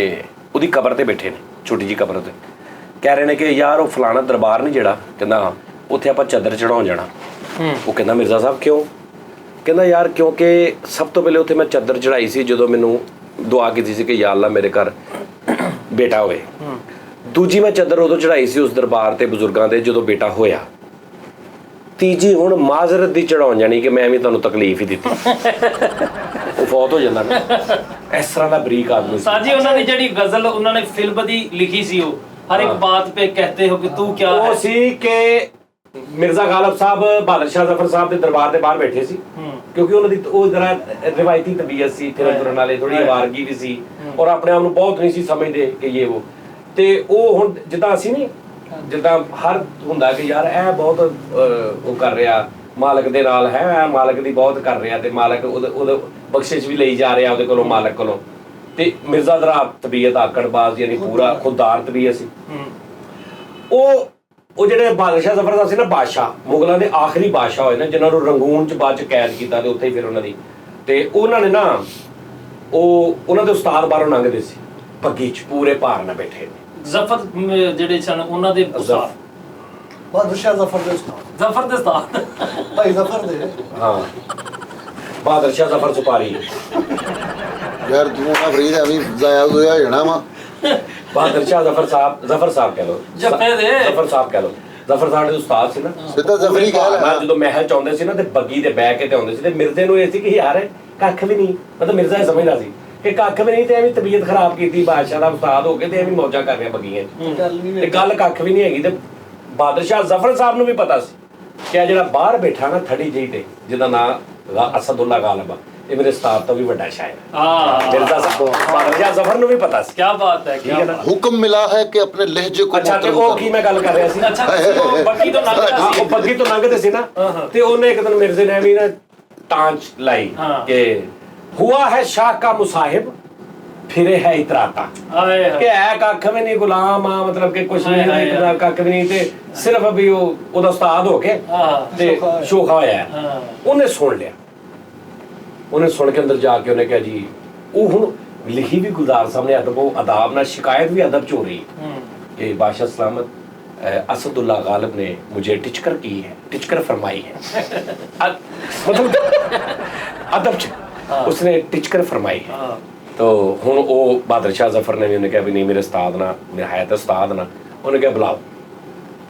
ਉਹਦੀ ਕਬਰ ਤੇ ਬੈਠੇ ਨੇ ਛੋਟੀ ਜੀ ਕਬਰ ਤੇ ਕਹਿ ਰਹੇ ਨੇ ਕਿ ਯਾਰ ਉਹ ਫਲਾਣਾ ਦਰਬਾਰ ਨਹੀਂ ਜਿਹੜਾ ਕਹਿੰਦਾ ਉੱਥੇ ਆਪਾਂ ਚਾਦਰ ਚੜਾਉਣ ਜਾਣਾ ਉਹ ਕਹਿੰਦਾ ਮਿਰਜ਼ਾ ਸਾਹਿਬ ਕਿਉਂ ਕਹਿੰਦਾ ਯਾਰ ਕਿਉਂਕਿ ਸਭ ਤੋਂ ਪਹਿਲੇ ਉੱਥੇ ਮੈਂ ਚਾਦਰ ਚੜਾਈ ਸੀ ਜਦੋਂ ਮੈਨੂੰ ਦੁਆ ਕੀਤੀ ਸੀ ਕਿ ਯਾ ਅੱਲਾ ਮੇਰੇ ਘਰ ਬੇਟਾ ਹੋਵੇ ਦੂਜੀ ਮੈਂ ਚਾਦਰ ਉਦੋਂ ਚੜਾਈ ਸੀ ਉਸ ਦਰਬਾਰ ਤੇ ਬਜ਼ੁਰਗਾਂ ਦੇ ਜਦੋਂ ਬੇਟਾ ਹੋਇਆ ਤੀਜੀ ਹੁਣ ਮਾਜ਼ਰਤ ਦੀ ਚੜਾਉਣ ਜਾਣੀ ਕਿ ਮੈਂ ਵੀ ਤੁਹਾਨੂੰ ਤਕਲੀਫ ਹੀ ਦਿੱਤੀ ਉਹ ਫੌਤ ਹੋ ਜਾਂਦਾ ਨਾ ਇਸ ਤਰ੍ਹਾਂ ਦਾ ਬਰੀਕ ਆਦਮੀ ਸੀ ਸਾਜੀ ਉਹਨਾਂ ਦੀ ਜਿਹੜੀ ਗਜ਼ਲ ਉਹਨਾਂ ਨੇ ਫਿਲਮ ਦੀ ਲਿਖੀ ਸੀ ਉਹ ਹਰ ਇੱਕ ਬਾਤ पे कहते हो कि तू क्या है ਉਹ ਸੀ ਕਿ ਮਿਰਜ਼ਾ ਗਾਲਿਬ ਸਾਹਿਬ ਬਹਾਦਰ ਸ਼ਾਹ ਜ਼ਫਰ ਸਾਹਿਬ ਦੇ ਦਰਬਾਰ ਦੇ ਬਾਹਰ ਬੈਠੇ ਸੀ ਕਿਉਂਕਿ ਉਹਨਾਂ ਦੀ ਉਹ ਜਰਾ ਰਿਵਾਇਤੀ ਤਬੀਅਤ ਸੀ ਫਿਰਨ ਤੁਰਨ ਵਾਲੇ ਥੋੜੀ ਆਵਾਰਗੀ ਵੀ ਸੀ ਔਰ ਆਪਣੇ ਆਪ ਨੂੰ ਬਹੁਤ ਨਹੀਂ ਸੀ ਸਮਝਦੇ ਕਿ ਇਹ ਉਹ ਤੇ ਉਹ ਹੁਣ ਜਿੱਦਾਂ ਅਸੀਂ ਨਹੀਂ ਜਿੱਦਾਂ ਹਰ ਹੁੰਦਾ ਕਿ ਯਾਰ ਇਹ ਬਹੁਤ ਉਹ ਕਰ ਰਿਹਾ ਮਾਲਕ ਦੇ ਨਾਲ ਹੈ ਮਾਲਕ ਦੀ ਬਹੁਤ ਕਰ ਰਿਹਾ ਤੇ ਮਾਲਕ ਉਹਦਾ ਬਖਸ਼ਿਸ਼ ਵੀ ਲਈ ਜਾ ਰਿਹਾ ਉਹਦੇ ਕੋਲੋਂ ਮਾਲਕ ਕੋਲੋਂ ਤੇ ਮਿਰਜ਼ਾ ਦਰਾ ਤਬੀਅਤ ਆਕੜਬਾਜ਼ ਯਾਨੀ ਪੂਰਾ ਖੁਦਦਾਰ ਤਬੀਅਤ ਸੀ ਉਹ ਜਿਹੜੇ ਬਹਾਦਰ ਸ਼ਾਹ ਜ਼ਫਰ ਸਾਹਿਬ ਸੀ ਨਾ ਬਾਦਸ਼ਾਹ ਮੁਗਲਾਂ ਦੇ ਆਖਰੀ ਬਾਦਸ਼ਾਹ ਹੋਏ ਨਾ ਜਿਨ੍ਹਾਂ ਨੂੰ ਰੰਗੂਨ ਚ ਬਾਅਦ ਚ ਕੈਦ ਕੀਤਾ ਤੇ ਉੱਥੇ ਹੀ ਫਿਰ ਉਹਨਾਂ ਦੀ ਤੇ ਉਹਨਾਂ ਨੇ ਨਾ ਉਹ ਉਹਨਾਂ ਦੇ ਉਸਤਾਦ ਬਾਹਰੋਂ ਲੰਘਦੇ ਸੀ ਬੱਗੀ ਚ ਪੂਰੇ ਭਾਰ ਨਾਲ ਬੈਠੇ ਜ਼ਫਰ ਜਿਹੜੇ ਸਨ ਉਹਨਾਂ ਦੇ ਉਸਤਾਦ ਬਹਾਦਰ ਸ਼ਾਹ ਜ਼ਫਰ ਦੇ ਉਸਤਾਦ ਜ਼ਫਰ ਦੇ ਉਸਤਾਦ ਭਾਈ ਜ਼ਫਰ ਦੇ ਹਾਂ ਬਹਾਦਰ ਸ਼ਾਹ ਜ਼ਫਰ ਸੁਪਾਰੀ यार तू ना फरीद अभी जाया होया जाना वा ਬਹਾਦਰ ਸ਼ਾਹ ਜ਼ਫਰ ਸਾਹਿਬ ਕਹਿ ਲਓ ਜੱਫੇ ਦੇ ਜ਼ਫਰ ਸਾਹਿਬ ਕਹਿ ਲਓ ਜ਼ਫਰ ਸਾਹਿਬ ਦੇ ਉਸਤਾਦ ਸੀ ਨਾ ਸਿੱਧਾ ਜ਼ਫਰੀ ਕਹਿ ਲੈ ਮੈਂ ਜਦੋਂ ਮਹਿਲ ਚ ਆਉਂਦੇ ਸੀ ਨਾ ਤੇ ਬੱਗੀ ਤੇ ਬਹਿ ਕੇ ਤੇ ਆਉਂਦੇ ਸੀ ਤੇ ਮਿਰਜ਼ੇ ਨੂੰ ਇਹ ਸੀ ਕਿ ਯਾਰ ਕੱਖ ਵੀ ਨਹੀਂ ਮਤਲਬ ਮਿਰਜ਼ਾ ਇਹ ਸਮਝਦਾ ਸੀ ਕਿ ਕੱਖ ਵੀ ਨਹੀਂ ਤੇ ਐਵੇਂ ਤਬੀਅਤ ਖਰਾਬ ਕੀਤੀ ਬਾਦਸ਼ਾਹ ਦਾ ਉਸਤਾਦ ਹੋ ਕੇ ਤੇ ਐਵੇਂ ਮੌਜਾਂ ਕਰ ਰਿਹਾ ਬੱਗੀਆਂ 'ਚ ਗੱਲ ਨਹੀਂ ਤੇ ਗੱਲ ਕੱਖ ਵੀ ਨਹੀਂ ਹੈਗੀ ਤੇ ਬਹਾਦਰ ਸ਼ਾਹ ਜ਼ਫਰ ਸਾਹਿਬ ਨੂੰ ਵੀ ਪਤਾ ਸੀ ਕਿ ਇਹ ਜਿਹੜਾ ਬਾਹਰ ਬੈਠਾ ਨਾ ਥੜੀ ਜਿਹੀ ਤੇ ਜਿਹਦਾ ਨਾਂ ਅਸਦੁੱਲਾ ਗਾਲਿਬ ਆ ਇਹ ਮੇਰੇ ਉਸਤਾਦ ਤੋਂ ਵੀ ਵੱਡਾ ਸ਼ਾਇਰ ਹਾਂ ਮਿਰਜ਼ਾ ਸਾਹਿਬ ਬਹਾਦਰ ਸ਼ਾਹ ਜ਼ਫਰ ਨੂੰ ਵੀ ਪਤਾ ਸੀ ਕੀ ਬਾਤ ਹੈ ਕੀ ਠੀਕ ਹੈ ਨਾ ਬਾਤ हुक्म मिला है कि अपने लहजे को ਅੱਛਾ ਤੇ मुअत्तल ਉਹ ਕੀ ਮੈਂ ਗੱਲ ਕਰ ਰਿਹਾ ਸੀ ਅੱਛਾ ਤੁਸੀਂ ਉਹ ਬੱਗੀ ਤੋਂ ਲੰਘਦਾ ਹਾਂ ਸੀ ਉਹ ਬੱਗੀ ਤੋਂ ਲੰਘਦੇ ਸੀ ਨਾ ਤੇ ਉਹਨੇ ਇੱਕ ਦਿਨ ਮਿਰਜ਼ੇ ਨੇ ਵੀ ਨਾ टांच लाई हाँ। कि हुआ है शाह का मुसाहिब फिरे है इतराता हाय कि हाय है कख भी नहीं गुलाम आ मतलब कि कुछ हाय, हाय, नहीं हाय। कख भी नहीं ते सिर्फ अभी ਉਹਦਾ ਉਸਤਾਦ ਹੋ ਕੇ हाँ ਤੇ ਸ਼ੋਖਾ ਹੋਇਆ हाँ ਉਹਨੇ ਸੁਣ ਲਿਆ ਉਹਨੇ ਸੁਣ ਕੇ ਅੰਦਰ ਜਾ ਕੇ ਉਹਨੇ ਕਿਹਾ ਜੀ ਉਹ ਹੁਣ ਲਿਖੀ ਵੀ ਗੁਲਜ਼ਾਰ ਸਾਹਿਬ ਨੇ ਅਦਬ ਅਦਾਬ ਨਾਲ ਸ਼ਿਕਾਇਤ ਵੀ ਅਦਬ ਚ ਹੋ ਰਹੀ कि बादशाह सलामत असदुल्ला गालिब ने मुझे टिचकर की है टिचकर फरमाई है मतलब अदब च उसने टिचकर फरमाई है हाँ तो हुन वो बहादुर शाह जफर ने भी उन्हें कहा भी नहीं मेरे उस्ताद ना मेरा है तो उस्ताद ना उन्हें कहा बुलाओ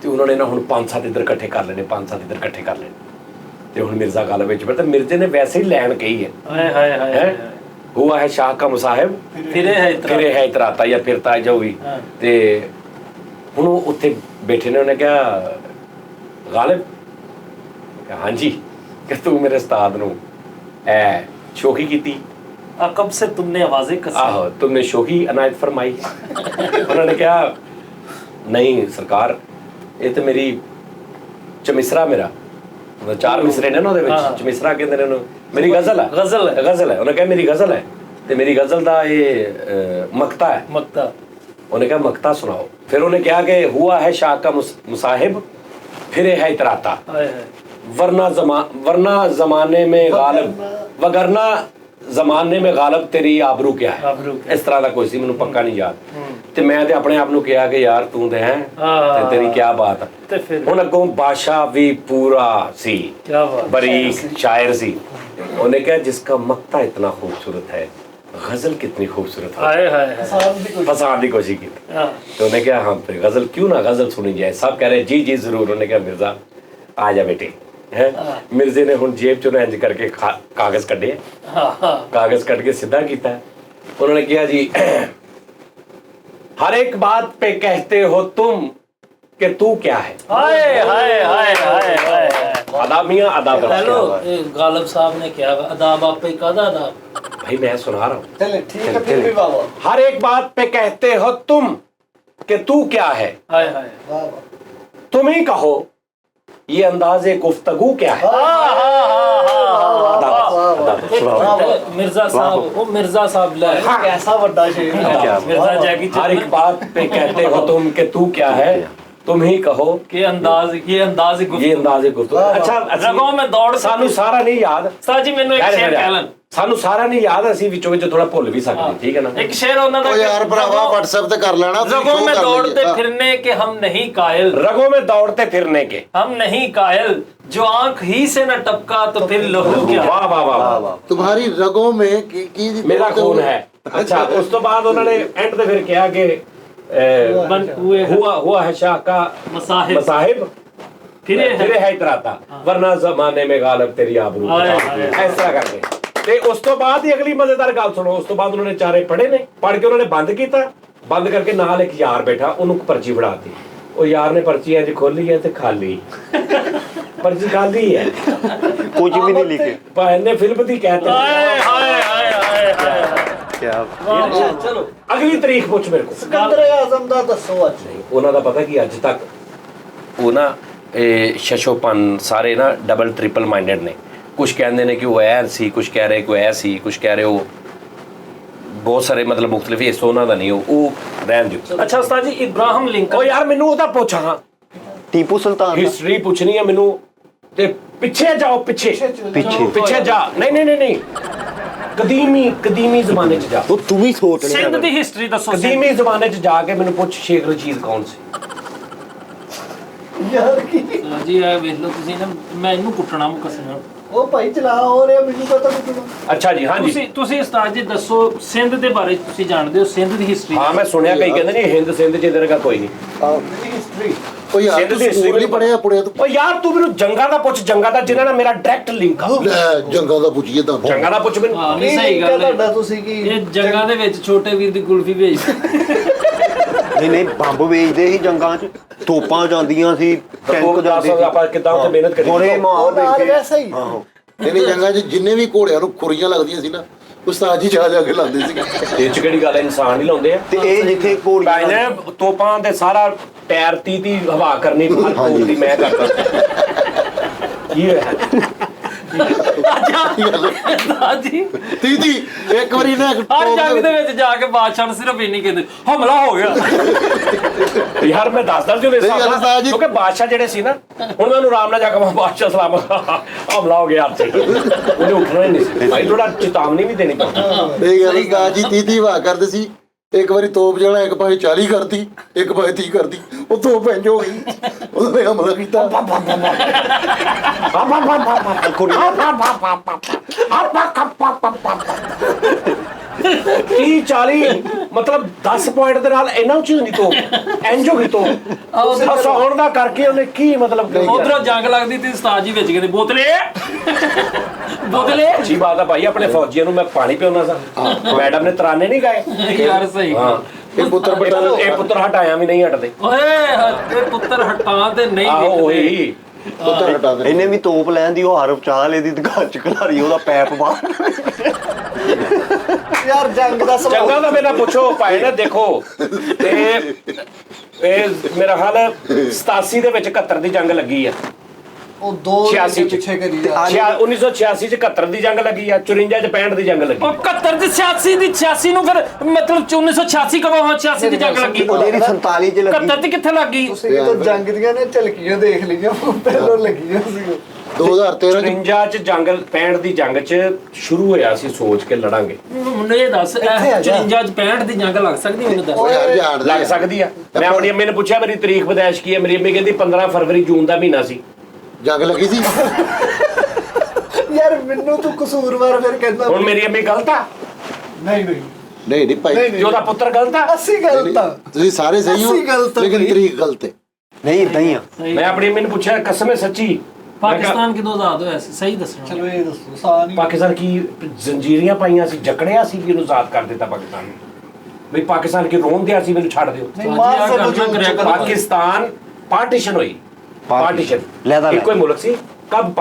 तो उन्होंने ना हुन 5-7 इधर इकट्ठे कर लेने 5-7 इधर इकट्ठे कर लेने तो हुन मिर्जा गालिब विच बैठा मिर्जे ने वैसे ही लैन कही है हाय हाय हाय हैं? हुआ है शाह का मुसाहिब फिरे है इतना फिरे है इतराता या फिरता जो भी हाँ। ते ਹੁਣ ਉਹ ਉੱਥੇ ਬੈਠੇ ਨੇ ਉਹਨੇ ਕਿਹਾ ਗਾਲਿਬ ਕਿਹਾ ਹਾਂਜੀ ਕਿ ਤੂੰ ਮੇਰੇ ਉਸਤਾਦ ਨੂੰ ਐ ਸ਼ੋਖੀ ਕੀਤੀ कब से तुमने आवाजें कसी ਆਹੋ ਤੁਮਨੇ ਸ਼ੋਖੀ ਅਨਾਇਤ ਫਰਮਾਈ ਉਹਨਾਂ ਨੇ ਕਿਹਾ ਨਹੀਂ ਸਰਕਾਰ ਇਹ ਤੇ ਮੇਰੀ ਚਮਿਸਰਾ ਮੇਰਾ ਉਹ ਚਾਰ ਮਿਸਰੇ ਨੇ ਨਾ ਉਹਦੇ ਹਾਂ। ਵਿੱਚ ਚਮਿਸਰਾ ਕਹਿੰਦੇ ਨੇ ਉਹਨੂੰ ਮੇਰੀ ਗਜ਼ਲ ਹੈ गजल है ਗਜ਼ਲ ਹੈ ਉਹਨੇ ਕਿਹਾ ਮੇਰੀ ਗਜ਼ਲ ਹੈ ਤੇ ਮੇਰੀ ਗਜ਼ਲ ਦਾ ਇਹ ਮਕਤਾ ਹੈ मक्ता उन्होंने कहा मक्ता सुनाओ फिर उन्हें कहा कि हुआ है शाह का मुसाहिब फिरे है इतराता हाय हाय वरना जमाने में गालिब वगरना जमाने में गालिब तेरी आबरू क्या है आबरू क्या इस तरह का कोई सी मैनू पक्का नहीं याद ते मैं ते अपने आप नू कहा कि यार तू ते है हाँ। ते तेरी क्या बात है ते फिर हुण अगों बादशाह भी पूरा सी क्या बात बरीक शायर सी उन्हें कहा जिसका मक्ता इतना खूबसूरत है गजल कितनी खूबसूरत है हाय हाय हाय साहब भी कोई फसाने की कोशिश की हाँ तो उन्हें क्या हाँ फिर गजल क्यों ना गजल सुनी जाए सब कह रहे जी जी जरूर उन्होंने कहा मिर्जा आ जा बेटे है मिर्जे ने हुन जेब चो इंज करके कागज कढ़े हाँ हाँ कागज कट के सीधा किया उन्होंने कहा जी हर एक बात पे कहते हो तुम कि तू क्या है हाय हाय हाय हाय हाय अदाब मियां अदाब हेलो गालिब साहब ने क्या अदाब आप पे कादा अदाब भाई मैं सुना रहा हूँ चले ठीक है फिर भी बाबा हर एक बात पे कहते हो तुम कि तू क्या है हाय हाय वाह वाह तुम ही कहो ये अंदाजे गुफ्तगू क्या है मिर्जा साहब वो मिर्जा साहब ले कैसा बड़ा शेर है मिर्जा जैकी हर एक बात पे कहते हो तुम कि तू क्या है तुम ही कहो के अंदाज ये अंदाज ये अंदाजे गुफ्तगू अच्छा रगों में दौड़ ਸਾਨੂੰ ਸਾਰਾ ਨਹੀਂ ਯਾਦ ਉਸਤਾਦ ਜੀ ਮੈਨੂੰ ਇੱਕ ਸ਼ੇਰ ਕਹਿ ਲੈਣ ਸਾਨੂੰ ਸਾਰਾ ਨਹੀਂ ਯਾਦ ਅਸੀਂ ਵਿੱਚੋਂ ਵਿੱਚ ਥੋੜਾ ਭੁੱਲ ਵੀ ਸਕਦੇ ਠੀਕ ਹੈ ਨਾ एक शेर ਉਹਨਾਂ ਦਾ ਉਹ ਯਾਰ ਭਰਾਵਾ WhatsApp ਤੇ ਕਰ ਲੈਣਾ ਤੁਸੀਂ रगों show में कर दौड़ते लीजिए। फिरने के हम नहीं कायल रगों में दौड़ते फिरने के हम नहीं कायल जो आंख ही से न टपका तो फिर लहू क्या वाह वाह वाह वाह तुम्हारी रगों में की मेरा खून है अच्छा उस तो बाद उन्होंने एंड ਤੇ ਫਿਰ ਕਿਹਾ कि बन हुए हुआ है शाह का मसाहिब मसाहिब फिरे फिरे है इतराता वरना जमाने में गालिब तेरी आबरू हाय, हाय, हाय। इस तरह करके ਤੇ ਉਸ ਤੋਂ ਬਾਅਦ ਹੀ ਅਗਲੀ ਮਜ਼ੇਦਾਰ ਗੱਲ ਸੁਣੋ ਉਸ ਤੋਂ ਬਾਅਦ ਉਹਨਾਂ ਨੇ ਚਾਰੇ ਪੜ੍ਹੇ ਨੇ ਪੜ੍ਹ ਕੇ ਉਹਨਾਂ ਨੇ ਬੰਦ ਕੀਤਾ ਬੰਦ ਕਰਕੇ ਨਾਲ ਇੱਕ ਯਾਰ ਬੈਠਾ ਉਹਨੂੰ ਪਰਚੀ ਫੜਾਤੀ ਉਹ ਯਾਰ ਨੇ ਪਰਚੀ ਇੰਜ ਖੋਲੀ ਹੈ ਤੇ ਖਾਲੀ ਪਰਚੀ ਖਾਲੀ ਹੈ ਕੁਝ ਵੀ ਨਹੀਂ ਲਿਖੇ ਭਾਈ ਨੇ ਫਿਲਮ ਦੀ ਕਹਿਤੇ हाय हाय हाय हाय हाय ਕਿਆ चलो ਅਗਲੀ ਤਾਰੀਖ ਪੁੱਛ ਮੇਰੇ ਕੋਲ सिकंदर आजम ਦਾ ਦੱਸੋ ਅੱਜ ਉਹਨਾਂ ਦਾ ਪਤਾ ਕਿ ਅੱਜ ਤੱਕ ਉਹ ਨਾ ਇਹ ਸ਼ਸ਼ੋਪਨ ਸਾਰੇ ਨਾ ਡਬਲ ਟ੍ਰਿਪਲ ਮਾਈਂਡਡ ਨੇ ਕੁਝ ਕਹਿੰਦੇ ਨੇ ਕਿ ਉਹ ਐ ਸੀ ਕੁਝ ਕਹਿ ਰਹੇ ਕੋਈ ਐ ਸੀ ਕੁਝ ਕਹਿ ਰਹੇ ਉਹ ਬਹੁਤ ਸਾਰੇ ਮਤਲਬ ਮੁxtਲਿਫ ਹਿੱਸੇ ਉਹਨਾਂ ਦਾ ਨਹੀਂ ਉਹ ਰਹਿਣ ਦਿਓ अच्छा उस्ताद जी इब्राहिम ਉਹ लिंकन ਯਾਰ ਮੈਨੂੰ ਉਹਦਾ ਪੁੱਛ ਹਾਂ ਟੀਪੂ ਸੁਲਤਾਨ ਦਾ ਹਿਸਟਰੀ ਪੁੱਛਣੀ ਹੈ ਮੈਨੂੰ ਤੇ ਪਿੱਛੇ ਜਾਓ ਪਿੱਛੇ ਪਿੱਛੇ ਜਾ ਨਹੀਂ ਨਹੀਂ ਨਹੀਂ ਨਹੀਂ ਕਦੀਮੀ ਜ਼ਮਾਨੇ 'ਚ ਜਾ ਉਹ ਤੂੰ ਵੀ ਸੋਚ ਲੈ सिंध दी हिस्ट्री दसो ਕਦੀਮੀ ਜ਼ਮਾਨੇ 'ਚ ਜਾ ਕੇ ਮੈਨੂੰ ਪੁੱਛ ਸ਼ੇਖ ਰਸ਼ੀਦ ਕੌਣ ਸੀ ਯਾਰ ਕੀ ਜੀ ਇਹ ਵੇਖ ਲਓ ਤੁਸੀਂ ਨਾ ਮੈਂ ਇਹਨੂੰ ਕੁੱਟਣਾ ਮੁਕਸਮ ਉਹ ਭਾਈ ਚਲਾ ਹੋ ਰਿਹਾ ਮੈਨੂੰ ਪਤਾ ਨਹੀਂ ਅੱਛਾ ਜੀ ਹਾਂ ਜੀ ਤੁਸੀਂ ਉਸਤਾਦ ਜੀ ਦੱਸੋ ਸਿੰਧ ਦੇ ਬਾਰੇ ਤੁਸੀਂ ਜਾਣਦੇ ਹੋ ਸਿੰਧ ਦੀ ਹਿਸਟਰੀ ਹਾਂ ਮੈਂ ਸੁਣਿਆ ਕਈ ਕਹਿੰਦੇ ਨੇ ਹਿੰਦ ਸਿੰਧ 'ਚ ਇਧਰ ਦਾ ਕੋਈ ਨਹੀਂ ਹਿਸਟਰੀ ਉਹ ਯਾਰ ਸਿੰਧ ਤੂੰ ਦੀ ਸਕੂਲ ਨਹੀਂ ਪੜਿਆ ਪੁੜਿਆ ਤੂੰ ਓ ਯਾਰ ਤੂੰ ਮੈਨੂੰ ਜੰਗਾਂ ਦਾ ਪੁੱਛ ਜੰਗਾਂ ਦਾ ਜਿਨ੍ਹਾਂ ਨਾਲ ਮੇਰਾ ਡਾਇਰੈਕਟ ਲਿੰਕ ਆ ਲੈ ਜੰਗਾਂ ਦਾ ਪੁੱਛੀਏ ਤਾਂ ਜੰਗਾਂ ਦਾ ਪੁੱਛ ਮੈਨੂੰ ਹਾਂ ਨਹੀਂ ਸਹੀ ਗੱਲ ਤੁਹਾਡਾ ਹੈ ਤੁਸੀਂ ਕੀ ਇਹ ਜੰਗਾਂ ਦੇ ਵਿੱਚ ਛੋਟੇ ਵੀਰ ਦੀ ਕੁਲਫੀ ਭੇਜ ਨਹੀਂ ਬੰਬ ਵੇਚਦੇ ਸੀ ਜੰਗਾਂ 'ਚ ਤੋਪਾਂ ਜਾਂਦੀਆਂ ਸੀ ਟੈਂਕ ਜਾਂਦੇ ਸੀ ਆਪਾਂ ਕਿੱਦਾਂ ਉੱਥੇ ਮਿਹਨਤ ਕਰੀ ਗੋਲੇ ਉਹ ਮਾਰ ਨਾਲ ਦੇ ਵੈਸਾ ਹੀ ਆਹੋ ਇਹਨੇ ਜੰਗਾਂ 'ਚ ਜਿੰਨੇ ਵੀ ਘੋੜਿਆਂ ਨੂੰ ਖੁਰੀਆਂ ਲੱਗਦੀਆਂ ਸੀ ਨਾ ਉਸਤਾਦ ਜੀ ਜਾ ਕੇ ਲਾਉਂਦੇ ਸੀ ਇਹ ਚ ਕਿਹੜੀ ਗੱਲ ਹੈ ਇਨਸਾਨ ਹੀ ਲਾਉਂਦੇ ਆ ਤੇ ਇਹ ਜਿੱਥੇ ਭਾਈ ਘੋੜੀਆਂ ਨੇ ਤੋਪਾਂ ਦੇ ਸਾਰਾ ਟਾਇਰ 30 ਹਵਾ ਕਰਨੀ ਹਰ ਕੋਲ ਦੀ ਮੈਂ ਕਰਦਾ ਕੀ ਹੋਇਆ ਉਸਤਾਦ ਜੀ ਤੀਦੀ ਇੱਕ ਵਾਰੀ ਨਾ ਹਰ ਜੰਗ ਦੇ ਵਿੱਚ ਜਾ ਕੇ ਬਾਦਸ਼ਾਹ ਨੂੰ ਸਿਰਫ ਇੰਨੀ ਕਹਿੰਦੇ ਹਮਲਾ ਹੋ ਗਿਆ। ਯਾਰ ਮੈਂ ਦੱਸਦਾ ਜੋ ਸਹੀ ਗੱਲ ਹੈ ਜੀ। ਕਿਉਂਕਿ ਬਾਦਸ਼ਾਹ ਜਿਹੜੇ ਸੀ ਨਾ, ਹੁਣ ਮੈਂ ਉਹਨੂੰ ਆਰਾਮ ਨਾਲ ਜਾ ਕੇ ਬਾਦਸ਼ਾਹ ਸਲਾਮ ਹਮਲਾ ਹੋ ਗਿਆ ਤੇ ਉਹਨੇ ਉੱਠਣਾ ਹੀ ਨਹੀਂ ਸੀ ਭਾਈ, ਥੋੜਾ ਚੇਤਾਵਨੀ ਵੀ ਦੇਣੀ ਪੈਂਦੀ। ਸਹੀ ਗੱਲ ਹੈ ਜੀ। ਤੀਦੀ ਵਾਹ ਕਰਦੇ ਸੀ, ਇੱਕ ਵਾਰੀ ਤੋਪ ਜਾਣਾ ਇੱਕ ਪਾਸੇ 40 ਕਰਤੀ, ਇੱਕ ਪਾਸੇ 30 ਕਰਤੀ, ਉਹ ਤੋਪ ਇੰਜ ਹੋ ਗਈ, ਉਹਨੇ ਹਮਲਾ ਕੀਤਾ। ਕੀ 40 ਮਤਲਬ 10 ਪੁਆਇੰਟ ਦੇ ਨਾਲ ਇੰਨਾ ਉੱਚੀ ਹੁੰਦੀ ਤੋ ਇੰਜ ਹੋ ਗਈ ਤੋ ਹਸਾਉਣ ਦਾ ਕਰਕੇ ਉਹਨੇ ਕੀ ਮਤਲਬ ਉਧਰੋਂ ਜੰਗ ਲੱਗਦੀ ਤੇ ਉਸਤਾਦ ਜੀ ਵਿੱਚ ਕਹਿੰਦੇ ਬੋਤਲੇ ਬੋਤਲੇ। ਅੱਛੀ ਬਾਤ ਹੈ ਭਾਈ, ਆਪਣੇ ਫੌਜੀਆਂ ਨੂੰ ਮੈਂ ਪਾਣੀ ਪਿਉਣਾ ਸਾਂ। ਮੈਡਮ ਨੇ ਤਰਾਨੇ ਨਹੀਂ ਗਾਏ। ਯਾਰ ਸਹੀ। ਹਾਂ ਇਹ ਪੁੱਤਰ ਬਟਾ ਇਹ ਪੁੱਤਰ ਹਟਾਇਆ ਵੀ ਨਹੀਂ ਹਟਦੇ। ਓਏ ਹੱਤੇ ਪੁੱਤਰ ਹਟਾ ਤੇ ਨਹੀਂ ਆਹੋ ਵਿਕਦੇ। ਉਹੀ ਪੁੱਤਰ ਹਟਾ ਦੇ। ਇਹਨੇ ਵੀ ਤੋਪ ਲੈਣ ਦੀ ਉਹ ਹਰਫ ਚਾਹ ਲੈ ਦੀ ਦੁਕਾਨ ਚ ਖਲਾਰੀ ਉਹਦਾ ਪੈਪ ਬਾਹਰ। ਯਾਰ ਜੰਗ ਦਾ ਸਵਾਲ ਚੰਗਾ ਤਾਂ ਮੇਰਾ ਪੁੱਛੋ ਭਾਈ ਨਾ ਦੇਖੋ ਤੇ ਇਹ ਮੇਰਾ ਹਾਲ 87 ਦੇ ਵਿੱਚ 71 ਦੀ ਜੰਗ ਲੱਗੀ ਆ। ਉਹ ਦੋ 86 ਚ ਪਿੱਛੇ ਕਰੀ ਜਾ 1986 ਚ 71 ਦੀ ਜੰਗ ਲੱਗੀ ਆ, 54 ਚ 65 ਦੀ ਜੰਗ ਲੱਗੀ। ਉਹ 71 ਤੇ 86 ਦੀ 86 ਨੂੰ ਫਿਰ ਮਤਲਬ 1986 ਕਦੋਂ 86 ਦੀ ਜੰਗ ਲੱਗੀ। ਉਹਦੀ 47 ਚ ਲੱਗੀ। 71 ਤੇ ਕਿੱਥੇ ਲੱਗ ਗਈ? ਤੁਸੀਂ ਤਾਂ ਜੰਗ ਦੀਆਂ ਨੇ ਝਲਕੀਆਂ ਦੇਖ ਲਈਆਂ, ਪਹਿਲਾਂ ਲੱਗੀਆਂ ਸੀ। 2013 ਚ 54 ਚ ਜੰਗ 65 ਦੀ ਜੰਗ ਚ ਸ਼ੁਰੂ ਹੋਇਆ ਸੀ ਸੋਚ ਕੇ ਲੜਾਂਗੇ। ਮੈਨੂੰ ਇਹ ਦੱਸ 54 65 ਦੀ ਜੰਗ ਲੱਗ ਸਕਦੀ ਮੈਨੂੰ ਦੱਸ। ਉਹ ਯਾਰ ਜਾਣ ਲੱਗ ਸਕਦੀ ਆ। ਮੈਂ ਆਪਣੀ ਅੰਮੀ ਨੂੰ ਪੁੱਛਿਆ ਮੇਰੀ ਤਰੀਕ ਬਦਾਇਸ਼ ਕੀ ਹੈ, ਮੇਰੀ ਅੰਮੀ ਕਹਿੰਦੀ 15 ਫਰਵਰੀ ਜੂਨ ਦਾ ਮਹੀਨਾ ਸੀ। ਜੰਗ ਲੱਗੀ ਸੀ। ਯਾਰ ਮੈਨੂੰ ਤੂੰ ਕਸੂਰਵਾਰ ਫਿਰ ਕਹਿੰਦਾ। ਹੁਣ ਮੇਰੀ ਅੰਮੀ ਗਲਤ ਆ? ਨਹੀਂ ਨਹੀਂ ਨਹੀਂ ਨਹੀਂ ਭਾਈ, ਜੇ ਉਹਦਾ ਪੁੱਤਰ ਗਲਤ ਆ? ਅਸੀਂ ਗਲਤ ਆ। ਤੁਸੀਂ ਸਾਰੇ ਸਹੀ ਹੋ, ਅਸੀਂ ਗਲਤ ਆ ਲੇਕਿਨ ਭਾਈ। ਤਰੀਕ ਗਲਤ ਹੈ। ਨਹੀਂ ਇਦਾਂ ਹੀ ਆ। ਮੈਂ ਆਪਣੀ ਅੰਮੀ ਨੂੰ ਪੁੱਛਿਆ ਕਸਮ ਹੈ ਸੱਚੀ, ਪਾਕਿਸਤਾਨ ਕਿਦੋਂ ਆਜ਼ਾਦ ਹੋਇਆ ਸੀ ਸਹੀ ਦੱਸਣਾ। ਚਲੋ ਇਹ ਦੱਸੋ ਸਾਨ ਹੀ ਪਾਕਿਸਤਾਨ ਕੀ ਜ਼ੰਜੀਰੀਆਂ ਪਾਈਆਂ ਸੀ, ਜਕੜਿਆ ਸੀ ਕਿ ਇਹਨੂੰ ਆਜ਼ਾਦ ਕਰ ਦਿੱਤਾ ਪਾਕਿਸਤਾਨ ਨੂੰ? ਬਈ ਪਾਕਿਸਤਾਨ ਕੀ ਰੋਣ ਦਿਆ ਸੀ ਮੈਨੂੰ ਛੱਡ ਦਿਓ। ਨਹੀਂ ਮਾਰ ਸੇ ਵਜੂਦ ਪਾਕਿਸਤਾਨ ਪਾਰਟੀਸ਼ਨ ਹੋਈ, ਪਾਰਟੀਸ਼ਨ ਲੈਦਾ ਇੱਕੋ ਹੀ ਮੁਲਕ ਸੀ। ਕਬ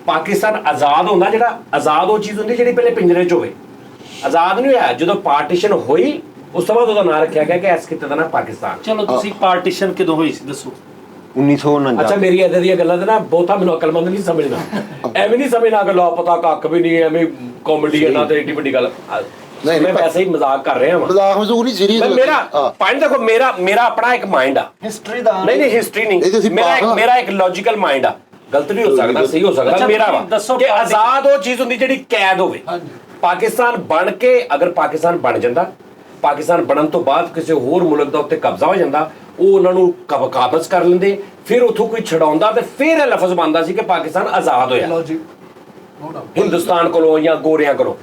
ਪਾਕਿਸਤਾਨ ਆਜ਼ਾਦ ਹੁੰਦਾ? ਜਿਹੜਾ ਆਜ਼ਾਦ ਉਹ ਚੀਜ਼ ਹੁੰਦੀ ਜਿਹੜੀ ਪਹਿਲੇ ਪਿੰਜਰੇ 'ਚ ਹੋਵੇ। ਆਜ਼ਾਦ ਨਹੀਂ ਹੋਇਆ, ਜਦੋਂ ਪਾਰਟੀਸ਼ਨ ਹੋਈ ਉਸ ਤੋਂ ਬਾਅਦ ਉਹਦਾ ਨਾਂ ਰੱਖਿਆ ਗਿਆ ਕਿ ਇਸ ਖਿੱਤੇ ਦਾ ਨਾਂ ਪਾਕਿਸਤਾਨ। ਚਲੋ ਤੁਸੀਂ ਪਾਰਟੀਸ਼ਨ ਕਦੋਂ ਹੋਈ ਸੀ ਦੱਸੋ। 1949। ਅੱਛਾ ਮੇਰੀ ਇਦਾਂ ਦੀਆਂ ਗੱਲਾਂ ਤੇ ਨਾ ਬਹੁਤਾ ਮੈਨੂੰ ਅਕਲਮੰਦ ਨਹੀਂ ਸਮਝਦਾ, ਐਵੇਂ ਨਹੀਂ ਸਮਝਣਾ ਕਿ ਲਾ ਪਤਾ ਕੱਖ ਵੀ ਨਹੀਂ, ਐਵੇਂ ਕਾਮੇਡੀ ਹੈ ਨਾ ਤੇ ਏਡੀ ਵੱਡੀ ਗੱਲ। ਨਹੀਂ, ਮੈਂ ਵੈਸੇ ਹੀ ਮਜ਼ਾਕ ਕਰ ਰਿਹਾ ਹਾਂ। ਮਜ਼ਾਕ ਮਜ਼ੂਕ ਨਹੀਂ, ਸੀਰੀਅਸ। ਮੇਰਾ ਪੁਆਇੰਟ ਦੇਖੋ, ਮੇਰਾ ਆਪਣਾ ਇੱਕ ਮਾਈਂਡ ਆ। ਹਿਸਟਰੀ ਦਾ ਨਹੀਂ ਹਿਸਟਰੀ ਇਹ ਤੁਸੀਂ ਨਹੀਂ, ਮੇਰਾ ਇੱਕ ਲੌਜੀਕਲ ਮਾਈਂਡ ਆ। ਗਲਤ ਵੀ ਹੋ ਸਕਦਾ, ਸਹੀ ਹੋ ਸਕਦਾ। ਅੱਛਾ, ਮੇਰਾ ਤੁਸੀਂ ਵਾ ਦੱਸੋ ਕਿ ਆਜ਼ਾਦ ਉਹ ਚੀਜ਼ ਹੁੰਦੀ ਜਿਹੜੀ ਕੈਦ ਹੋਵੇ। ਪਾਕਿਸਤਾਨ ਬਣ ਕੇ ਅਗਰ ਪਾਕਿਸਤਾਨ ਬਣ ਜਾਂਦਾ, ਪਾਕਿਸਤਾਨ ਬਣਨ ਤੋਂ ਬਾਅਦ ਕਿਸੇ ਹੋਰ ਮੁਲਕ ਦਾ ਉੱਤੇ ਕਬਜ਼ਾ ਹੋ ਜਾਂਦਾ, ਉਹ ਉਹਨਾਂ ਨੂੰ ਕਾਬਜ਼ ਕਰ ਲੈਂਦੇ, ਫਿਰ ਉੱਥੋਂ ਕੋਈ ਛਡਾਉਂਦਾ ਤੇ ਫਿਰ ਇਹ ਲਫ਼ਜ਼ ਬਣਦਾ ਸੀ ਕਿ ਪਾਕਿਸਤਾਨ ਆਜ਼ਾਦ ਹੋਇਆ ਲੌਜੀਕ ਹਿੰਦੁਸਤਾਨ ਕੋਲੋਂ ਜਾਂ ਗੋਰਿਆਂ ਕੋਲੋਂ।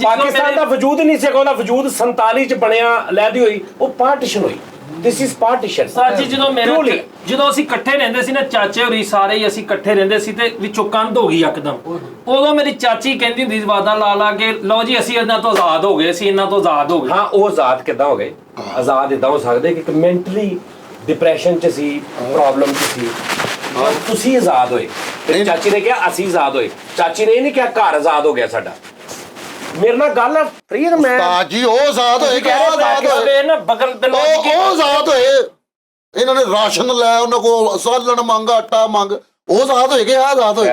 ਪਾਕਿਸਤਾਨ ਦਾ ਵਜੂਦ ਨਹੀਂ ਸੀ, ਉਹਦਾ ਵਜੂਦ 47 ਚ ਬਣਿਆ, ਲੈਦੀ ਹੋਈ, ਉਹ ਪਾਰਟੀਸ਼ਨ ਹੋਈ। This is partition. ਸਾਜੀ ਜਦੋਂ ਅਸੀਂ ਇਕੱਠੇ ਰਹਿੰਦੇ ਸੀ ਨਾ, ਚਾਚੇ ਹੋਰੀ ਸਾਰੇ ਹੀ ਅਸੀਂ ਇਕੱਠੇ ਰਹਿੰਦੇ ਸੀ ਤੇ ਵਿੱਚੋਂ ਕੰਧ ਹੋ ਗਈ ਇੱਕਦਮ। ਉਦੋਂ ਮੇਰੀ ਚਾਚੀ ਕਹਿੰਦੀ ਹੁੰਦੀ ਸੀ ਵਾਦਾ ਲਾ ਲਾ ਕੇ, ਲਓ ਜੀ ਅਸੀਂ ਇਹਨਾਂ ਤੋਂ ਆਜ਼ਾਦ ਹੋ ਗਏ, ਅਸੀਂ ਇਹਨਾਂ ਤੋਂ ਆਜ਼ਾਦ ਹੋ ਗਏ। ਹਾਂ, ਉਹ ਆਜ਼ਾਦ ਕਿੱਦਾਂ ਹੋ ਗਏ? ਆਜ਼ਾਦ ਇਦਾਂ ਹੋ ਸਕਦੇ ਕਿ ਮੈਂਟਲੀ ਡਿਪਰੈਸ਼ਨ ਚ ਸੀ, ਪ੍ਰੋਬਲਮ ਚ ਸੀ, ਤੁਸੀਂ ਆਜ਼ਾਦ ਹੋਏ। ਤੇ ਚਾਚੀ ਨੇ ਕਿਹਾ ਅਸੀਂ ਆਜ਼ਾਦ ਹੋਏ। ਚਾਚੀ ਨੇ ਇਹ ਨਹੀਂ ਕਿਹਾ ਘਰ ਆਜ਼ਾਦ ਹੋ ਗਿਆ ਸਾਡਾ। ਮੇਰੇ ਨਾਲ ਗੱਲ ਫਰੀਦ, ਮੈਂ ਉਸਤਾਦ ਜੀ ਉਹ ਆਜ਼ਾਦ ਹੋਏ ਕਿ ਉਹ ਆਜ਼ਾਦ ਹੋਏ? ਨਾ ਬਗਲ ਦੇ ਉਹ ਆਜ਼ਾਦ ਹੋਏ। ਇਹਨਾਂ ਨੇ ਰਾਸ਼ਨ ਲੈ, ਉਹਨਾਂ ਕੋਲ ਸਾਲਣ ਮੰਗ, ਆਟਾ ਮੰਗ, ਉਹ ਆਜ਼ਾਦ ਹੋਏ ਕਿ ਆ ਆਜ਼ਾਦ ਹੋਏ?